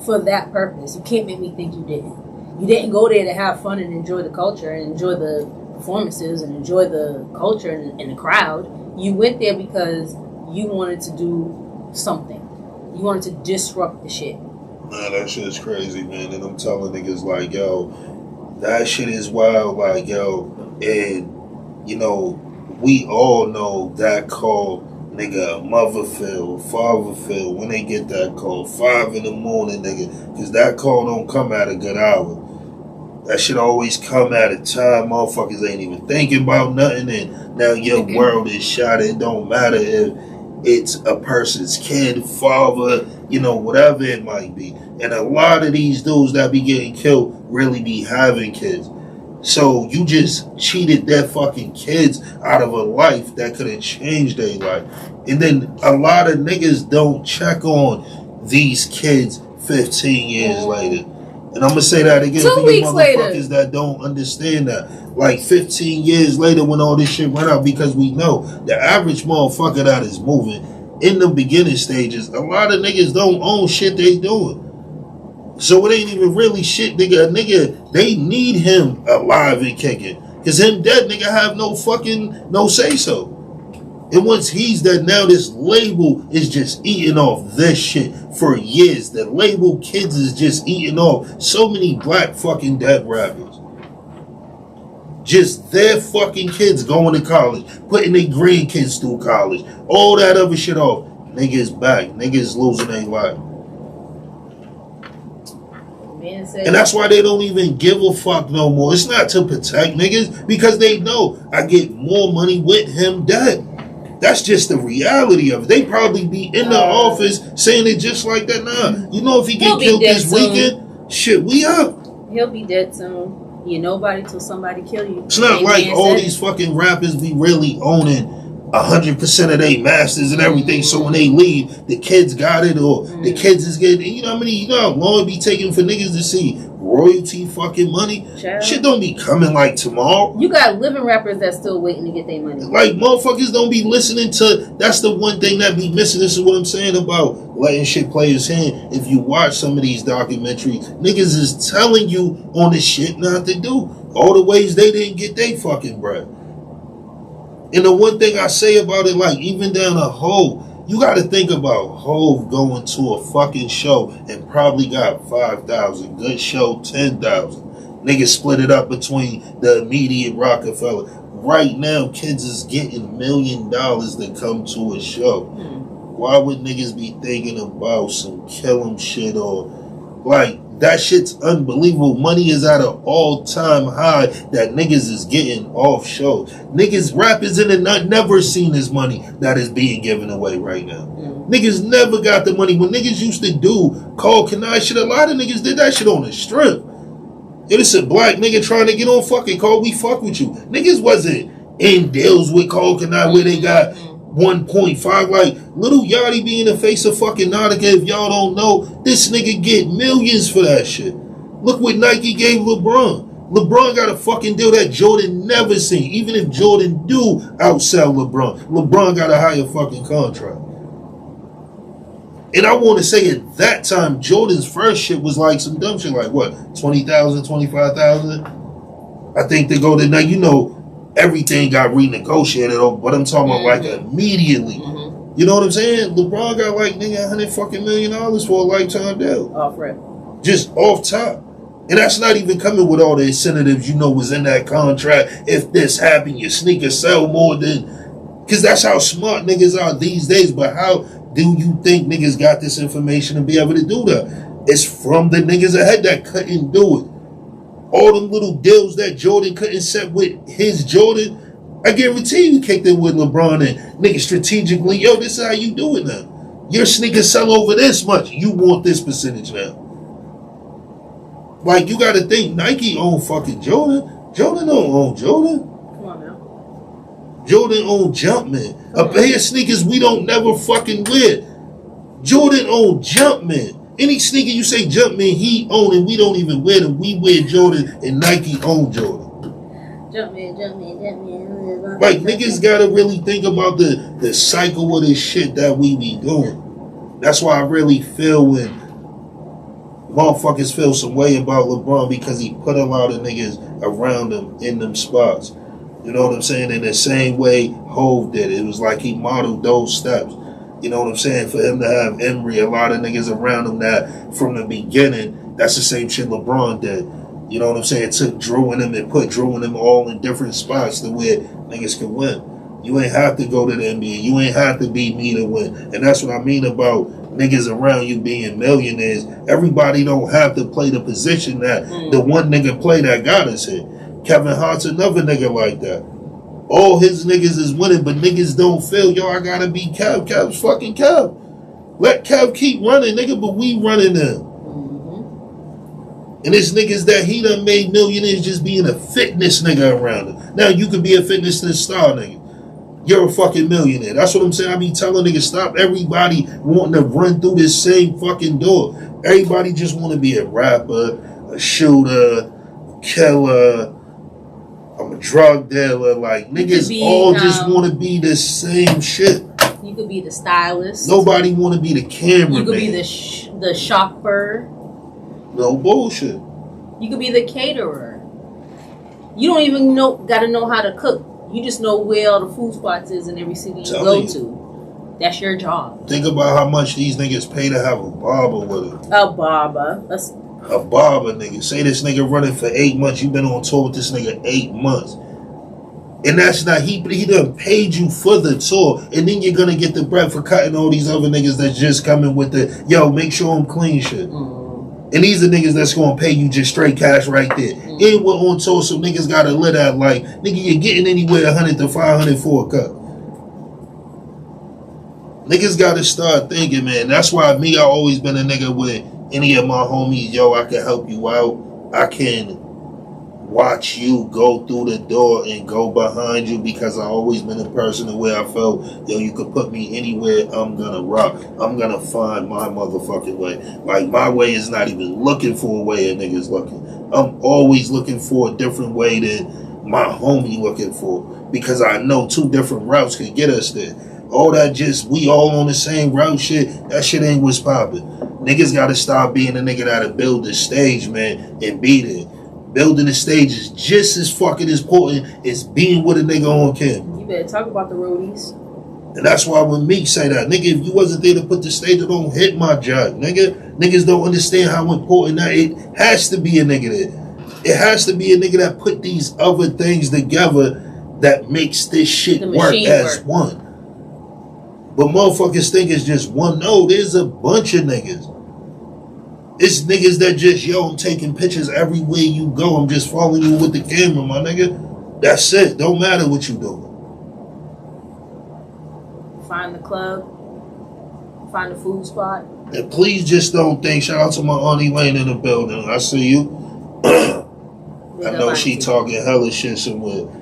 for that purpose. You can't make me think you didn't. You didn't go there to have fun and enjoy the culture and enjoy the performances and enjoy the culture and the crowd. You went there because you wanted to do something. You wanted to disrupt the shit. Man, that shit is crazy, man. And I'm telling niggas like, yo, that shit is wild, like, yo. And you know, we all know that call, nigga, mother feel, father feel, when they get that call, 5 in the morning, nigga, because that call don't come at a good hour. That shit always come at a time motherfuckers ain't even thinking about nothing, and now your world is shot. It don't matter if it's a person's kid, father, you know, whatever it might be. And a lot of these dudes that be getting killed really be having kids. So you just cheated their fucking kids out of a life that could have changed their life. And then a lot of niggas don't check on these kids 15 years later. And I'm going to say that again 2 for you weeks motherfuckers later that don't understand that. Like 15 years later when all this shit went out, because we know the average motherfucker that is moving in the beginning stages, a lot of niggas don't own shit they doing. So it ain't even really shit, nigga. A nigga, they need him alive and kicking. Because him dead, nigga, have no say-so. And once he's dead, now this label is just eating off this shit for years. The label kids is just eating off so many black fucking dead rappers. Just their fucking kids going to college, putting their grandkids through college, all that other shit off. Niggas back. Niggas losing their life. And that's why they don't even give a fuck no more. It's not to protect niggas, because they know I get more money with him dead. That's just the reality of it. They probably be in the office saying it just like that. Nah, you know, if he get killed this weekend, shit, we up. He'll be dead soon. You're nobody till somebody kill you. It's not like all these fucking rappers be really owning 100% of their masters and everything. So when they leave, the kids got it, or the kids is getting, you know how many, you know how long it be taking for niggas to see royalty fucking money? Child. Shit don't be coming like tomorrow. You got living rappers that's still waiting to get their money. Like, motherfuckers don't be listening to, that's the one thing that be missing. This is what I'm saying about letting shit play his hand. If you watch some of these documentaries, niggas is telling you on the shit not to do. All the ways they didn't get their fucking bread. And the one thing I say about it, like, even down a Hove, you got to think about Hove going to a fucking show and probably got 5,000. Good show, 10,000. Niggas split it up between the immediate Rockefeller. Right now, kids is getting $1 million to come to a show. Why would niggas be thinking about some kill 'em shit, or like, that shit's unbelievable. Money is at an all-time high that niggas is getting off shows. Niggas, rappers in the night never seen this money that is being given away right now. Niggas never got the money. When niggas used to do Call Can I shit, a lot of niggas did that shit on the strip. If it's a black nigga trying to get on fucking Call, we fuck with you. Niggas wasn't in deals with Call Can I where they got 1.5. Like, Lil Yachty be in the face of fucking Nautica. If y'all don't know, this nigga get millions for that shit. Look what Nike gave LeBron. LeBron got a fucking deal that Jordan never seen. Even if Jordan do outsell LeBron, LeBron got a higher fucking contract. And I want to say at that time, Jordan's first shit was like some dumb shit, like what, 20,000, 25,000? I think they go to now, you know, everything got renegotiated, but I'm talking about like immediately. You know what I'm saying? LeBron got like, nigga, $100 million for a lifetime deal. Off rip. Just off top. And that's not even coming with all the incentives, you know, was in that contract. If this happened, your sneakers sell more than, because that's how smart niggas are these days. But how do you think niggas got this information to be able to do that? It's from the niggas ahead that couldn't do it. All them little deals that Jordan couldn't set with his Jordan, I guarantee you kicked in with LeBron and niggas strategically, yo, this is how you do it now. Your sneakers sell over this much. You want this percentage now. Like, you got to think, Nike own fucking Jordan. Jordan don't own Jordan. Come on now. Jordan own Jumpman. A pair of sneakers we don't never fucking wear. Jordan own Jumpman. Any sneaker you say Jumpman, he own and we don't even wear them. We wear Jordan and Nike own Jordan. Jumpman. Like, niggas gotta really think about the cycle of this shit that we be doing. That's why I really feel when motherfuckers feel some way about LeBron, because he put a lot of niggas around him in them spots. You know what I'm saying? In the same way Hove did it. It was like he modeled those steps. You know what I'm saying? For him to have Emery, a lot of niggas around him that from the beginning, that's the same shit LeBron did. You know what I'm saying? It took Drew and them and put Drew and them all in different spots to where niggas could win. You ain't have to go to the NBA. You ain't have to be me to win. And that's what I mean about niggas around you being millionaires. Everybody don't have to play the position that the one nigga play that got us here. Kevin Hart's another nigga like that. All his niggas is winning, but niggas don't feel, yo, I gotta be Kev. Kev's fucking Kev. Let Kev keep running, nigga, but we running him. And it's niggas that he done made millionaires just being a fitness nigga around him. Now you could be a fitness star nigga. You're a fucking millionaire. That's what I'm saying. I be telling niggas, stop everybody wanting to run through this same fucking door. Everybody just want to be a rapper, a shooter, killer, I'm a drug dealer. Like, niggas all just want to be the same shit. You could be the stylist. Nobody want to be the cameraman. You could be the shopper. No bullshit. You could be the caterer. You don't even gotta know how to cook. You just know where all the food spots is in every city you go to. That's your job. Think about how much these niggas pay to have a barber with them. A barber, nigga. Say this nigga running for 8 months. You been on tour with this nigga 8 months. And that's not, he done paid you for the tour. And then you're gonna get the bread for cutting all these other niggas that's just coming with the, yo, make sure I'm clean shit. And these are niggas that's gonna pay you just straight cash right there. And we're on tour, so niggas gotta live that like, nigga, you're getting anywhere 100 to 500 for a cut. Niggas gotta start thinking, man. That's why I always been a nigga with any of my homies, yo, I can help you out. I can watch you go through the door and go behind you because I always been a person where I felt, yo, you could put me anywhere, I'm gonna rock. I'm gonna find my motherfucking way. Like, my way is not even looking for a way a nigga's looking. I'm always looking for a different way than my homie looking for because I know 2 different routes could get us there. All that just, we all on the same route shit, that shit ain't what's popping. Niggas gotta stop being a nigga that'll build the stage, man, and be there. Building the stage is just as fucking important as being with a nigga on camera. You better talk about the roadies. And that's why when Meek say that, nigga, if you wasn't there to put the stage, it don't hit my job, nigga. Niggas don't understand how important that it has to be a nigga there. It has to be a nigga that put these other things together that makes this shit work as one. But motherfuckers think it's just one. No, there's a bunch of niggas. It's niggas that just, yo, I'm taking pictures everywhere you go. I'm just following you with the camera, my nigga. That's it. Don't matter what you doing. Find the club. Find the food spot. And please just don't think, shout out to my Auntie Lane in the building. I see you. I know she talking hella shit somewhere.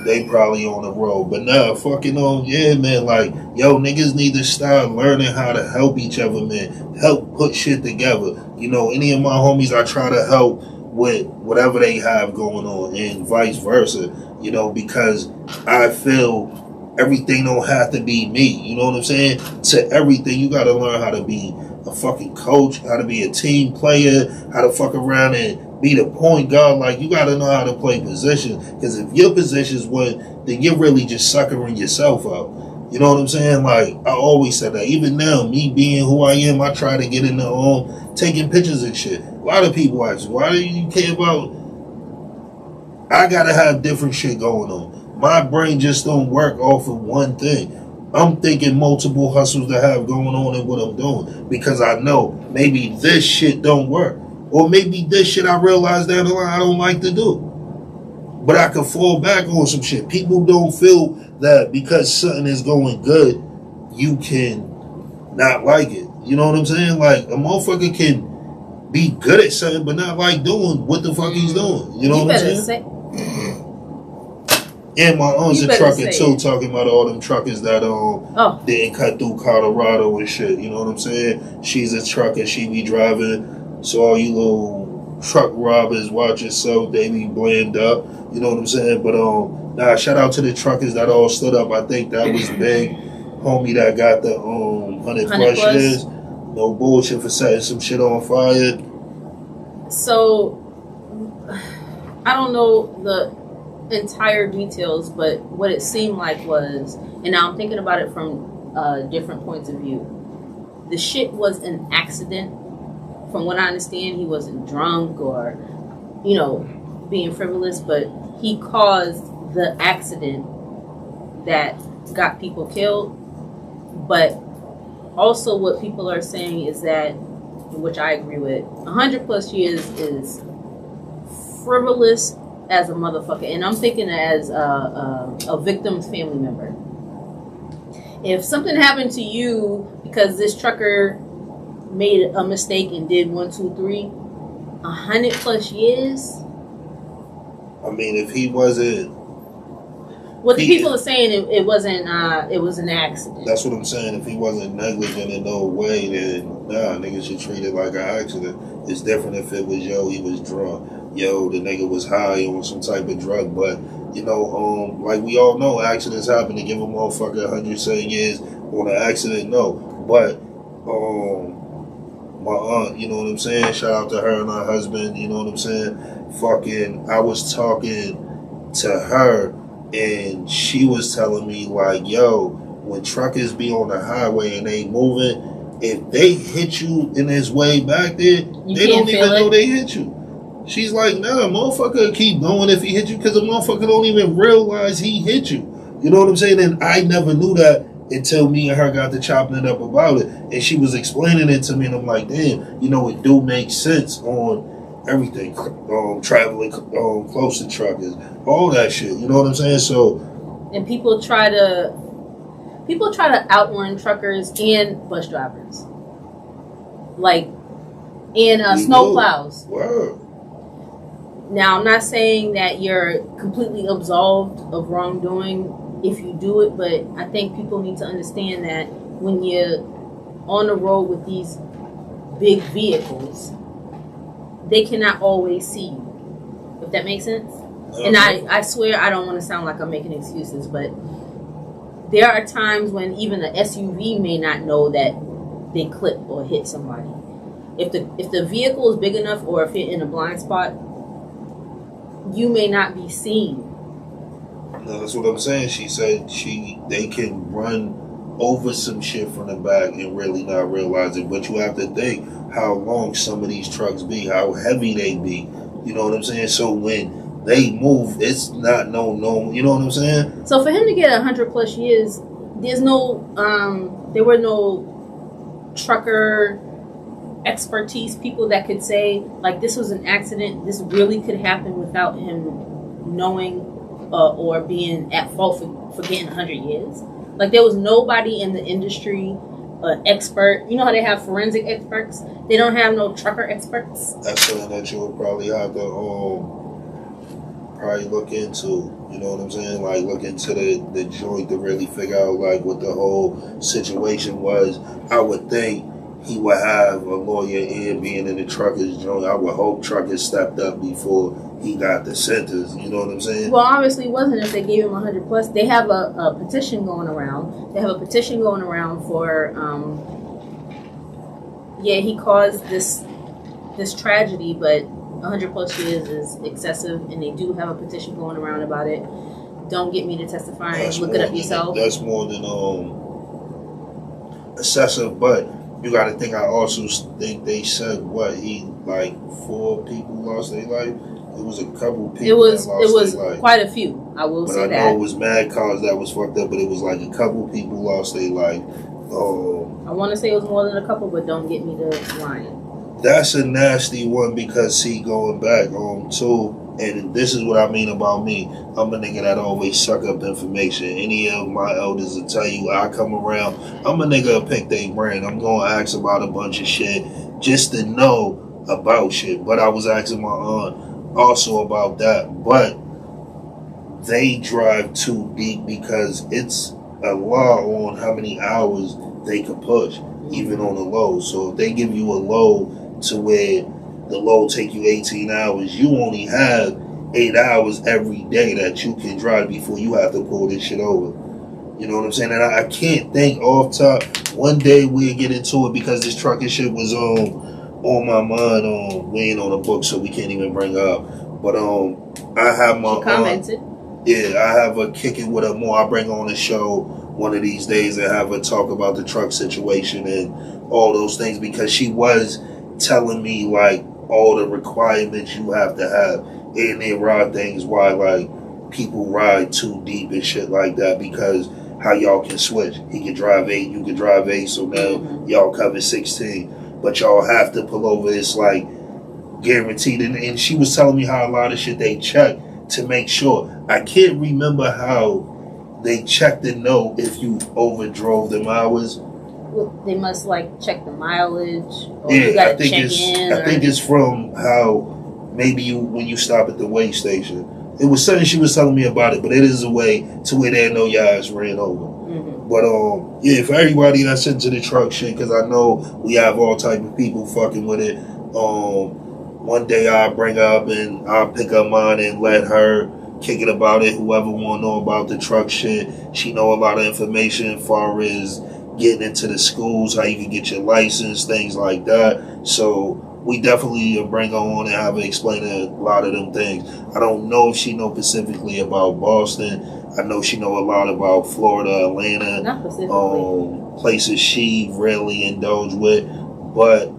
They probably on the road. But nah, fucking on, yeah, man. Like, yo, niggas need to start learning how to help each other, man. Help put shit together. You know, any of my homies I try to help with whatever they have going on and vice versa. You know, because I feel everything don't have to be me. You know what I'm saying? To everything, you gotta learn how to be a fucking coach, how to be a team player, how to fuck around and be the point guard. Like, you gotta know how to play position. Because if your position's one, then you're really just suckering yourself out. You know what I'm saying? Like, I always said that. Even now, me being who I am, I try to get in the taking pictures and shit. A lot of people ask, why do you care about? I gotta have different shit going on. My brain just don't work off of one thing. I'm thinking multiple hustles to have going on in what I'm doing. Because I know maybe this shit don't work. Or maybe this shit I realize down the line I don't like to do. But I can fall back on some shit. People don't feel that because something is going good, you can not like it. You know what I'm saying? Like, a motherfucker can be good at something but not like doing what the fuck he's doing. You know what I'm saying? And my aunt's a trucker too, talking about all them truckers that didn't cut through Colorado and shit. You know what I'm saying? She's a trucker, she be driving. So all you little truck robbers, watch yourself, they be blamed up. You know what I'm saying? But nah, shout out to the truckers that all stood up. I think that was big. Homie that got the 100 plus years. No bullshit for setting some shit on fire. So I don't know the entire details, but what it seemed like was, and now I'm thinking about it from different points of view. The shit was an accident. From what I understand, he wasn't drunk or you know, being frivolous, but he caused the accident that got people killed. But also what people are saying is that, which I agree with, 100 plus years is frivolous as a motherfucker. And I'm thinking as a victim's family member. If something happened to you because this trucker made a mistake and did 1, 2, 3, 100 plus years. I mean, if he wasn't. What the people are saying, it wasn't. It was an accident. That's what I'm saying. If he wasn't negligent in no way, then nah, niggas should treat it like an accident. It's different if it was he was drunk. The nigga was high on some type of drug. But like we all know, accidents happen. To give a motherfucker 100 years on an accident, no. But my aunt, you know what I'm saying? Shout out to her and her husband. You know what I'm saying? Fucking, I was talking to her. And she was telling me, like, when truckers be on the highway and they moving, if they hit you in this way back there, they don't even know they hit you. She's like, nah, motherfucker keep going if he hit you because the motherfucker don't even realize he hit you. You know what I'm saying? And I never knew that until me and her got to chopping it up about it. And she was explaining it to me, and I'm like, damn, it do make sense on everything, traveling close to truckers, all that shit. You know what I'm saying? So, and people try to outrun truckers and bus drivers, like and snow plows. Wow. Now, I'm not saying that you're completely absolved of wrongdoing if you do it, but I think people need to understand that when you're on the road with these big vehicles, they cannot always see you, if that makes sense. And I swear I don't want to sound like I'm making excuses, but there are times when even the SUV may not know that they clip or hit somebody. If the vehicle is big enough, or if you're in a blind spot, you may not be seen. No, that's what I'm saying. She said they can run over some shit from the back and really not realize it. But you have to think how long some of these trucks be, how heavy they be. You know what I'm saying? So when they move, it's not no. You know what I'm saying? So for him to get 100 plus years, there were no trucker expertise people that could say, like, this was an accident, this really could happen without him knowing or being at fault for getting 100 years. Like, there was nobody in the industry, expert. You know how they have forensic experts? They don't have no trucker experts. That's something that you would probably have to probably look into. You know what I'm saying? Like, look into the joint to really figure out, like, what the whole situation was. I would think he would have a lawyer in being in the truckers joint. I would hope truckers stepped up before he got the sentence. You know what I'm saying? Well, obviously it wasn't if they gave him 100 plus. They have a petition going around. They have a petition going around for, he caused this tragedy, but 100 plus years is excessive, and they do have a petition going around about it. Don't get me to testify. Look it up yourself. That's more than excessive, but you got to think. I also think they said like 4 people lost their life. It was a couple people. It was quite a few. I will say that. I know it was mad cars that was fucked up, but it was like a couple people lost their life. I want to say it was more than a couple, but don't get me to lying. That's a nasty one because going back too. And this is what I mean about me. I'm a nigga that always suck up information. Any of my elders will tell you I come around. I'm a nigga that pick their brain. I'm going to ask about a bunch of shit just to know about shit. But I was asking my aunt also about that. But they drive too deep because it's a law on how many hours they can push, even on a low. So if they give you a low to where the load take you 18 hours, you only have 8 hours every day that you can drive before you have to pull this shit over. You know what I'm saying? And I can't think off top. One day we'll get into it because this trucking shit was on my mind. We ain't on the book, so we can't even bring her up. But I have my commented. I have her kicking with her more. I bring her on the show one of these days and have her talk about the truck situation and all those things, because she was telling me, like, all the requirements you have to have. And there are things why like people ride too deep and shit like that, because how y'all can switch. He can drive 8, you can drive 8, so now y'all cover 16. But y'all have to pull over. It's like guaranteed. And she was telling me how a lot of shit they check to make sure. I can't remember how they check to know if you overdrove them hours. Well, they must like check the mileage. Or Yeah, you gotta I think check it's in, I think it's from how maybe you when you stop at the weigh station. It was something she was telling me about it, but it is a way to where they know your ass ran over. But yeah, for everybody that's into the truck shit, because I know we have all type of people fucking with it. One day I'll bring up and I'll pick up mine and let her kick it about it. Whoever want to know about the truck shit, she know a lot of information as far as getting into the schools, how you can get your license, things like that. So we definitely bring her on and have her explain a lot of them things. I don't know if she know specifically about Boston. I know she know a lot about Florida, Atlanta, not specifically. Places she really indulge with. But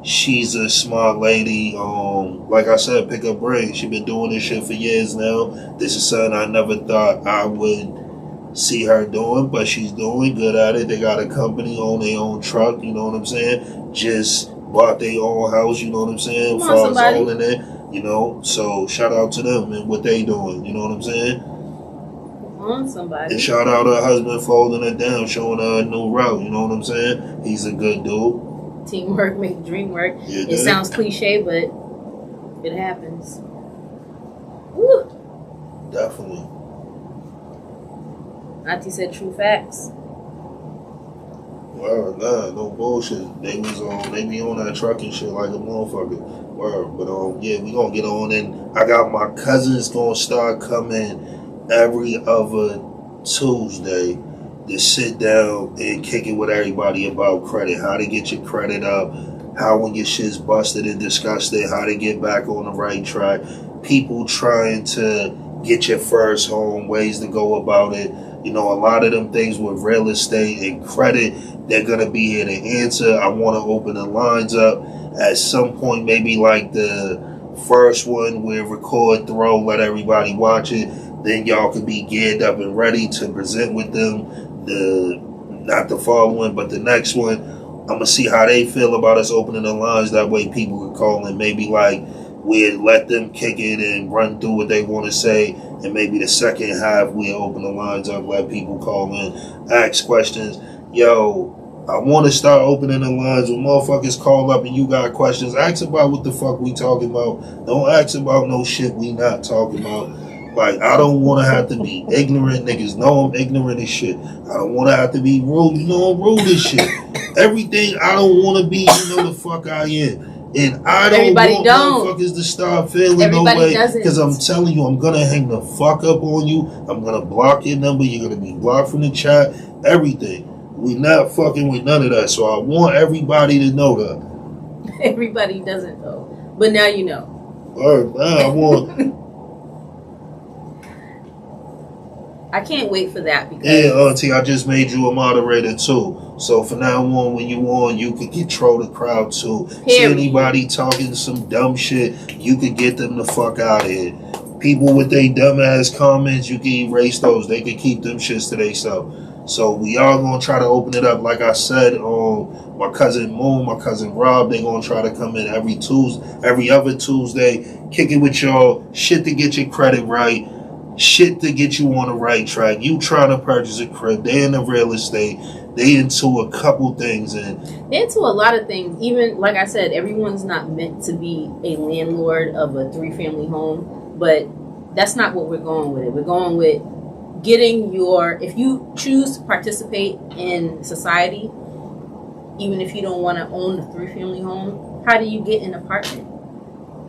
she's a smart lady. Like I said, pick up brain. She been doing this shit for years now. This is something I never thought I would see her doing, but she's doing good at it. They got a company, own their own truck, you know what I'm saying? Just bought their own house, you know what I'm saying? Come on, somebody. Owning it, you know. So shout out to them and what they doing, you know what I'm saying? On somebody. And shout out her husband for holding her down, showing her a new route, you know what I'm saying? He's a good dude. Teamwork make the dream work. Yeah, it sounds cliche, but it happens. Woo. Definitely. Auntie said true facts. Well, nah, no bullshit. They be on that truck and shit like a motherfucker. Word. But yeah, we gonna get on, and I got my cousins gonna start coming every other Tuesday to sit down and kick it with everybody about credit, how to get your credit up, how when your shit's busted and disgusted, how to get back on the right track, people trying to get your first home, ways to go about it. You know, a lot of them things with real estate and credit, they're going to be here to answer. I want to open the lines up at some point, maybe like the first one, we'll record, throw, let everybody watch it. Then y'all can be geared up and ready to present with them not the following, but the next one. I'm going to see how they feel about us opening the lines. That way people can call in. Maybe like we'll let them kick it and run through what they want to say. And maybe the second half we'll open the lines up, let people call in, ask questions. Yo, I want to start opening the lines when motherfuckers call up and you got questions. Ask about what the fuck we talking about. Don't ask about no shit we not talking about. Like, I don't want to have to be ignorant. Niggas know I'm ignorant as shit. I don't want to have to be rude. You know I'm rude as shit. Everything I don't want to be, you know the fuck I am. And I don't want motherfuckers to start feeling Everybody no way. Because I'm telling you, I'm going to hang the fuck up on you. I'm going to block your number. You're going to be blocked from the chat. Everything. We not fucking with none of that. So I want everybody to know that. Everybody doesn't know. But now you know. I want... I can't wait for that because Auntie, I just made you a moderator too. So from now on, when you on, you can control the crowd too. See anybody talking some dumb shit, you could get them the fuck out of here. People with their dumbass comments, you can erase those. They can keep them shits to themselves. So we are gonna try to open it up. Like I said, my cousin Moon, my cousin Rob, they gonna try to come in every other Tuesday, kick it with y'all, shit to get your credit right. Shit to get you on the right track. You trying to purchase a crib. They in the real estate. They into a couple things. And they're into a lot of things. Even, like I said, everyone's not meant to be a landlord of a 3-family home. But that's not what we're going with it. We're going with getting if you choose to participate in society, even if you don't want to own a 3-family home, how do you get an apartment?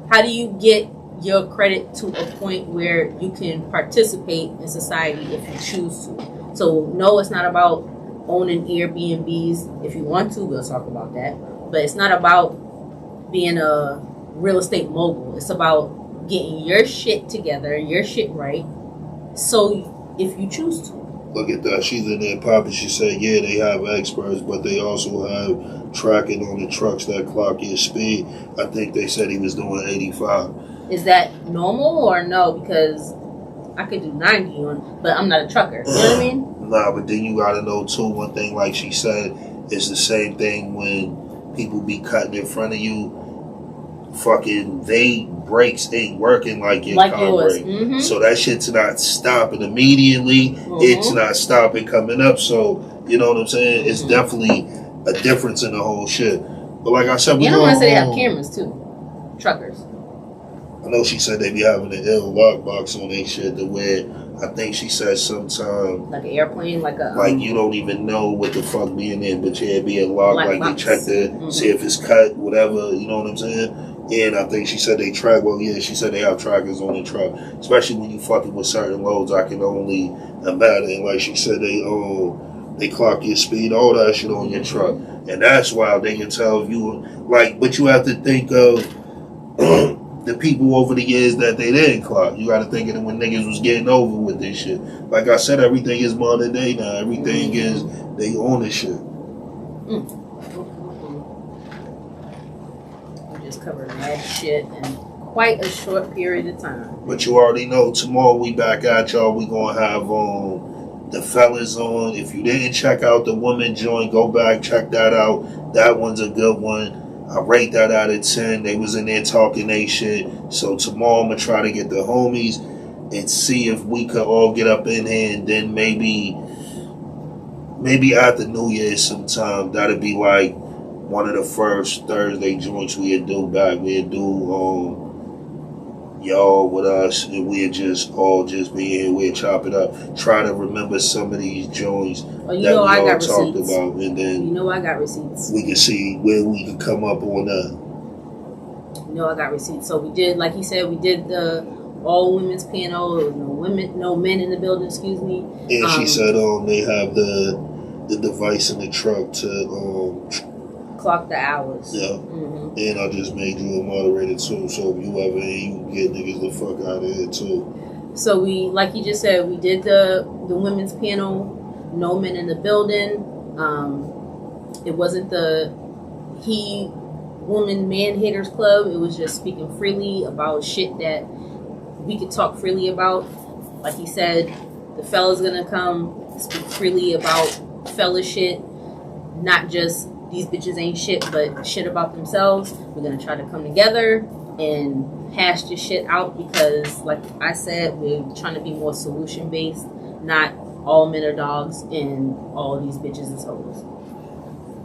How do you get your credit to a point where you can participate in society if you choose to? So no, it's not about owning Airbnbs. If you want to, we'll talk about that. But it's not about being a real estate mogul. It's about getting your shit together, your shit right. So if you choose to, Look at that. She's in there popping. She said, yeah, they have experts, but they also have tracking on the trucks that clock your speed. I think they said he was doing 85. Is that normal or no? Because I could do 90 on, but I'm not a trucker. You know what I mean? Nah, but then you got to know, too, one thing, like she said, it's the same thing when people be cutting in front of you. Fucking they brakes ain't working like your car brake. Mm-hmm. So that shit's not stopping immediately. Mm-hmm. It's not stopping coming up. So you know what I'm saying? It's definitely a difference in the whole shit. But like I said, we don't want to say they have cameras too. Truckers. I know she said they be having an ill lockbox on their shit to where I think she said sometime like an airplane, like you don't even know what the fuck be in there, but yeah, it be a lock, like box. They check it, see if it's cut, whatever. You know what I'm saying? And I think she said they track. Well, yeah, she said they have trackers on the truck, especially when you fucking with certain loads. I can only imagine. Like she said, they clock your speed, all that shit on your truck, and that's why they can tell if you like. But you have to think of the people over the years that they didn't clock. You got to think of them when niggas was getting over with this shit. Like I said, everything is modern day now. Everything is they own this shit. Covered mad shit in quite a short period of time. But you already know, tomorrow we back at y'all. We gonna have the fellas on. If you didn't check out the woman joint, go back, check that out. That one's a good one. I rate that out of 10. They was in there talking they shit. So tomorrow I'm gonna try to get the homies and see if we could all get up in here, and then maybe after New Year's sometime, that'll be like one of the first Thursday joints we'd do back. We'd do y'all with us, and we'd just all just be here. We'd chop it up. Try to remember some of these joints that we all talked about, and then I got receipts. We can see where we can come up on that. I got receipts. So we did, like he said, we did the all women's panel. There was no men in the building. Excuse me. And she said they have the device in the truck to clock the hours. Yeah. Mm-hmm. And I just made you a moderator too, so if you ever you can get niggas the fuck out of here too. So we, like he just said, we did the women's panel, no men in the building. It wasn't the woman man haters club. It was just speaking freely about shit that we could talk freely about. Like he said, the fella's gonna come speak freely about fella shit, not just these bitches ain't shit, but shit about themselves. We're going to try to come together and hash this shit out because, like I said, we're trying to be more solution-based, not all men are dogs and all these bitches is hoes.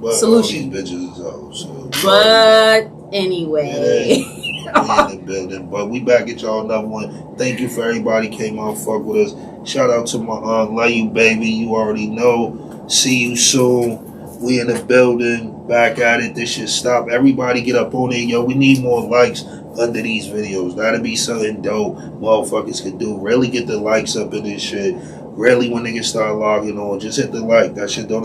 But solution. All these bitches is hoes. So. But anyway. We in the building. But we back at y'all another one. Thank you for everybody came out fuck with us. Shout out to my aunt. Love you, baby. You already know. See you soon. We in the building, back at it. This shit stop. Everybody get up on it. Yo, we need more likes under these videos. That'll be something dope motherfuckers can do. Really get the likes up in this shit. Really, when niggas start logging on, just hit the like. That shit don't even